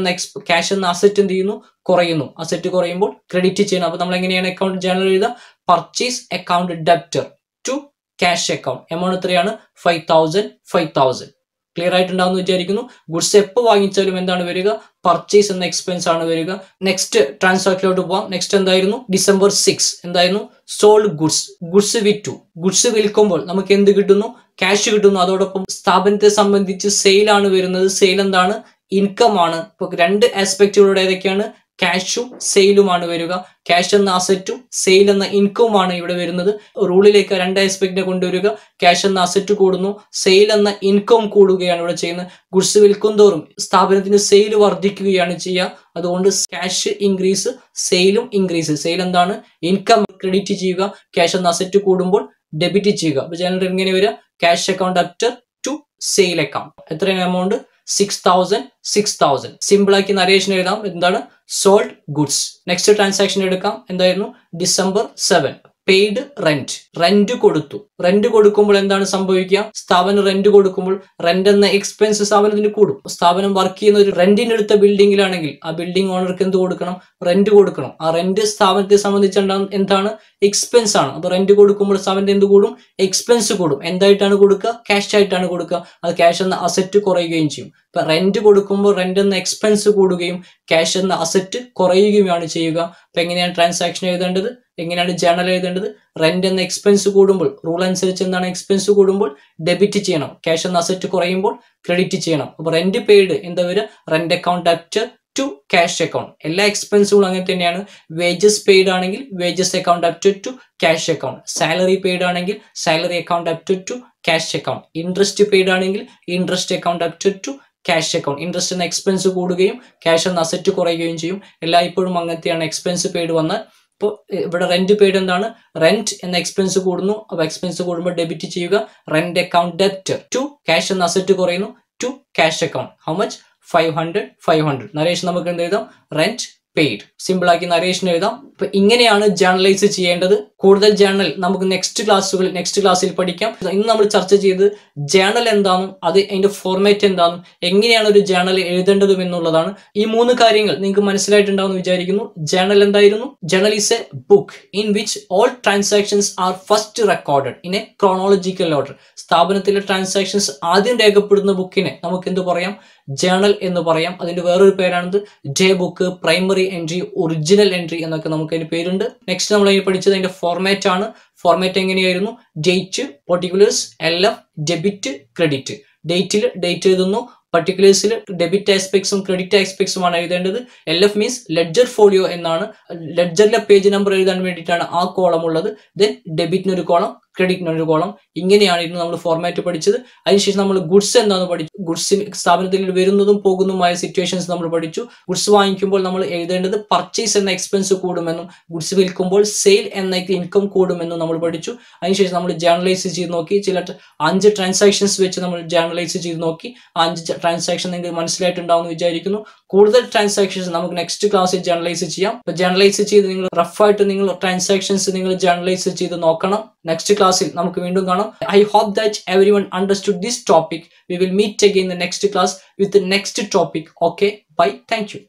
എന്ന അസറ്റ് എന്ത് ചെയ്യുന്നു? കുറയുന്നു. അസറ്റ് കുറയുമ്പോൾ ക്രെഡിറ്റ് ചെയ്യണം. അപ്പൊ നമ്മൾ എങ്ങനെയാണ് അക്കൗണ്ട് ജേണൽ എഴുതുക? Purchase account debtor to cash account. Amount എത്രയാണ്? 5,000. ക്ലിയർ ആയിട്ടുണ്ടാവുന്ന വിചാരിക്കുന്നു. ഗുഡ്സ് എപ്പോൾ വാങ്ങിച്ചാലും എന്താണ് വരിക? പർച്ചേസ് എന്ന എക്സ്പെൻസ് ആണ് വരിക. നെക്സ്റ്റ് ട്രാൻസാക്ഷനിലോട്ട് പോവാം. നെക്സ്റ്റ് എന്തായിരുന്നു? December 6 എന്തായിരുന്നു? Sold goods. ഗുഡ്സ് വിറ്റു. ഗുഡ്സ് വിൽക്കുമ്പോൾ നമുക്ക് എന്ത് കിട്ടുന്നു? ക്യാഷ് കിട്ടുന്നു. അതോടൊപ്പം സ്ഥാപനത്തെ സംബന്ധിച്ച് സെയിൽ ആണ് വരുന്നത്. സെയിൽ എന്താണ്? ഇൻകം ആണ്. ഇപ്പൊ രണ്ട് ആസ്പെക്റ്റുകളുടെ ഏതൊക്കെയാണ്? ക്യാഷും സെയിലുമാണ് വരിക. ക്യാഷ് എന്ന അസറ്റും സെയിൽ എന്ന ഇൻകവുമാണ് ഇവിടെ വരുന്നത്. റൂളിലേക്ക് രണ്ട് ആസ്പെക്റ്റിനെ കൊണ്ടുവരിക. ക്യാഷ് എന്ന അസറ്റ് കൂടുന്നു, സെയിൽ എന്ന ഇൻകം കൂടുകയാണ് ഇവിടെ ചെയ്യുന്നത്. ഗുഡ്സ് വിൽക്കും തോറും സ്ഥാപനത്തിന് സെയിൽ വർദ്ധിക്കുകയാണ് ചെയ്യുക. അതുകൊണ്ട് ക്യാഷ് ഇൻക്രീസ്, സെയിലും ഇൻക്രീസ്. സെയിൽ എന്താണ്? ഇൻകം ക്രെഡിറ്റ് ചെയ്യുക. ക്യാഷ് എന്ന അസറ്റ് കൂടുമ്പോൾ ഡെബിറ്റ് ചെയ്യുക. അപ്പൊ ജനറൽ എങ്ങനെ വരിക? Cash account debtor to sale account. എത്രയാണ് എമൗണ്ട്? 6,000. സിമ്പിൾ ആക്കി നരേഷൻ എഴുതാം. എന്താണ്? Sold goods. നെക്സ്റ്റ് ട്രാൻസാക്ഷൻ എടുക്കാം. എന്തായിരുന്നു? December 7 paid rent. റെന്റ് കൊടുത്തു. റെന്റ് കൊടുക്കുമ്പോൾ എന്താണ് സംഭവിക്കുക? സ്ഥാപനം റെന്റ് കൊടുക്കുമ്പോൾ റെന്റ് എന്ന എക്സ്പെൻസ് സ്ഥാപനത്തിന് കൂടും. സ്ഥാപനം വർക്ക് ചെയ്യുന്ന ഒരു റെന്റിന് എടുത്ത ബിൽഡിംഗിലാണെങ്കിൽ ആ ബിൽഡിംഗ് ഓണർക്ക് എന്ത് കൊടുക്കണം? റെന്റ് കൊടുക്കണം. ആ റെന്റ് സ്ഥാപനത്തെ സംബന്ധിച്ച് എന്താണ്? എക്സ്പെൻസ് ആണ്. അപ്പൊ റെന്റ് കൊടുക്കുമ്പോൾ സ്ഥാപനത്തിന് എന്ത് കൂടും? എക്സ്പെൻസ് കൂടും. എന്തായിട്ടാണ് കൊടുക്കുക? ക്യാഷ് ആയിട്ടാണ് കൊടുക്കുക. അത് ക്യാഷ് എന്ന അസറ്റ് കുറയുകയും ചെയ്യും. ഇപ്പൊ റെന്റ് കൊടുക്കുമ്പോൾ റെന്റ് എന്ന എക്സ്പെൻസ് കൂടുകയും ക്യാഷ് എന്ന അസറ്റ് കുറയുകയുമാണ് ചെയ്യുക. അപ്പൊ എങ്ങനെയാണ് ട്രാൻസാക്ഷൻ എഴുതേണ്ടത്? എങ്ങനെയാണ് ജേണൽ എഴുതേണ്ടത്? റെന്റ് എന്ന എക്സ്പെൻസ് കൂടുമ്പോൾ റൂൾ അനുസരിച്ച് എന്താണ്? എക്സ്പെൻസ് കൂടുമ്പോൾ ഡെബിറ്റ് ചെയ്യണം. ക്യാഷ് എന്ന അസറ്റ് കുറയുമ്പോൾ ക്രെഡിറ്റ് ചെയ്യണം. അപ്പൊ റെന്റ് പെയ്ഡ് എന്താ വരിക? Rent account debtor to cash account. എല്ലാ എക്സ്പെൻസുകളും അങ്ങനെ തന്നെയാണ്. വേജസ് പെയ്ഡ് ആണെങ്കിൽ wages account debtor to cash account. Salary paid ആണെങ്കിൽ salary account debtor to cash account. Interest paid ആണെങ്കിൽ interest account debtor to cash account. Interest എന്ന expense കൂടുകയും cash എന്ന അസറ്റ് കുറയുകയും ചെയ്യും. എല്ലായ്പ്പോഴും അങ്ങനത്തെയാണ് എക്സ്പെൻസ് പെയ്ഡ് വന്നാൽ. ഇപ്പോൾ ഇവിടെ റെന്റ് പെയ്ഡ് എന്താണ്? റെന്റ് എന്ന എക്സ്പെൻസ് കൂടുന്നു. അപ്പൊ എക്സ്പെൻസ് കൂടുമ്പോൾ ഡെബിറ്റ് ചെയ്യുക. Rent account debtor to cash എന്ന അസറ്റ് കുറയുന്നു to cash account. How much? 500. Narration നമുക്ക് എന്ത് എഴുതാം? Rent paid. സിമ്പിൾ ആക്കി നരേഷൻ എഴുതാം. അപ്പൊ ഇങ്ങനെയാണ് ജേർണലൈസ് ചെയ്യേണ്ടത്. കൂടുതൽ ജേർണൽ നമുക്ക് നെക്സ്റ്റ് ക്ലാസ്സിൽ പഠിക്കാം. ഇന്ന് നമ്മൾ ചർച്ച ചെയ്ത് ജേർണൽ എന്താണെന്നും അത് അതിന്റെ ഫോർമാറ്റ് എന്താണെന്നും എങ്ങനെയാണ് ഒരു ജേർണൽ എഴുതേണ്ടതും എന്നുള്ളതാണ്. ഈ മൂന്ന് കാര്യങ്ങൾ നിങ്ങൾക്ക് മനസ്സിലായിട്ടുണ്ടാവും വിചാരിക്കുന്നു. ജേർണൽ എന്തായിരുന്നു? Journal is A book in which all transactions are first recorded in A chronological order. സ്ഥാപനത്തിലെ ട്രാൻസാക്ഷൻസ് ആദ്യം രേഖപ്പെടുന്ന ബുക്കിനെ നമുക്ക് എന്ത് പറയാം? ജേർണൽ എന്ന് പറയാം. അതിന്റെ വേറൊരു പേരാണിത് day book, primary entry, original entry എന്നൊക്കെ നമുക്ക് അതിന് പേരുണ്ട്. നെക്സ്റ്റ് നമ്മൾ അതിന് പഠിച്ചത് അതിന്റെ ഫോർമാറ്റ് ആണ്. ഫോർമാറ്റ് എങ്ങനെയായിരുന്നു? Date, particulars, LF, debit, credit. ഡേറ്റിൽ ഡേറ്റ് എഴുതുന്നു. പർട്ടിക്കുലേഴ്സിൽ ഡെബിറ്റ് ആസ്പെക്ട്സും ക്രെഡിറ്റ് ആസ്പെക്ട്സുമാണ് എഴുതേണ്ടത്. LF മീൻസ് ലെഡ്ജർ ഫോളിയോ എന്നാണ്. ലെഡ്ജറിലെ പേജ് നമ്പർ എഴുതാൻ വേണ്ടിയിട്ടാണ് ആ കോളം ഉള്ളത്. ദെൻ ഡെബിറ്റിനൊരു കോളം, ക്രെഡിറ്റിനൊരു കോളം. ഇങ്ങനെയാണ് ഇന്ന് നമ്മൾ ഫോർമാറ്റ് പഠിച്ചത്. അതിനുശേഷം നമ്മൾ ഗുഡ്സ് എന്താണെന്ന് പഠിച്ചു. ഗുഡ്സിന് സ്ഥാപനത്തിൽ വരുന്നതും പോകുന്നതുമായ സിറ്റുവേഷൻസ് നമ്മൾ പഠിച്ചു. ഗുഡ്സ് വാങ്ങിക്കുമ്പോൾ നമ്മൾ എഴുതേണ്ടത് പർച്ചേസ് എന്ന എക്സ്പെൻസ് കൂടുമെന്നും ഗുഡ്സ് വിൽക്കുമ്പോൾ സെയിൽ എന്ന ഇൻകം കൂടുമെന്നും നമ്മൾ പഠിച്ചു. അതിനുശേഷം നമ്മൾ ജേർണലൈസ് ചെയ്ത് നോക്കി. ചില 5 ട്രാൻസാക്ഷൻസ് വെച്ച് നമ്മൾ ജേർണലൈസ് ചെയ്ത് നോക്കി. 5 ട്രാൻസാക്ഷൻ നിങ്ങൾക്ക് മനസ്സിലായിട്ടുണ്ടാവും എന്ന് വിചാരിക്കുന്നു. കൂടുതൽ ട്രാൻസാക്ഷൻസ് നമുക്ക് നെക്സ്റ്റ് ക്ലാസ്സിൽ ജേർണലൈസ് ചെയ്യാം. അപ്പൊ ജേർണലൈസ് ചെയ്ത് നിങ്ങൾ റഫായിട്ട് നിങ്ങൾ ട്രാൻസാക്ഷൻസ് നിങ്ങൾ ജേർണലൈസ് ചെയ്ത് നോക്കണം. നെക്സ്റ്റ് ക്ലാസ്സിൽ നമുക്ക് വീണ്ടും കാണാം. I hope that everyone understood this topic. We will meet again in the next class with the next topic. Okay, bye. Thank you.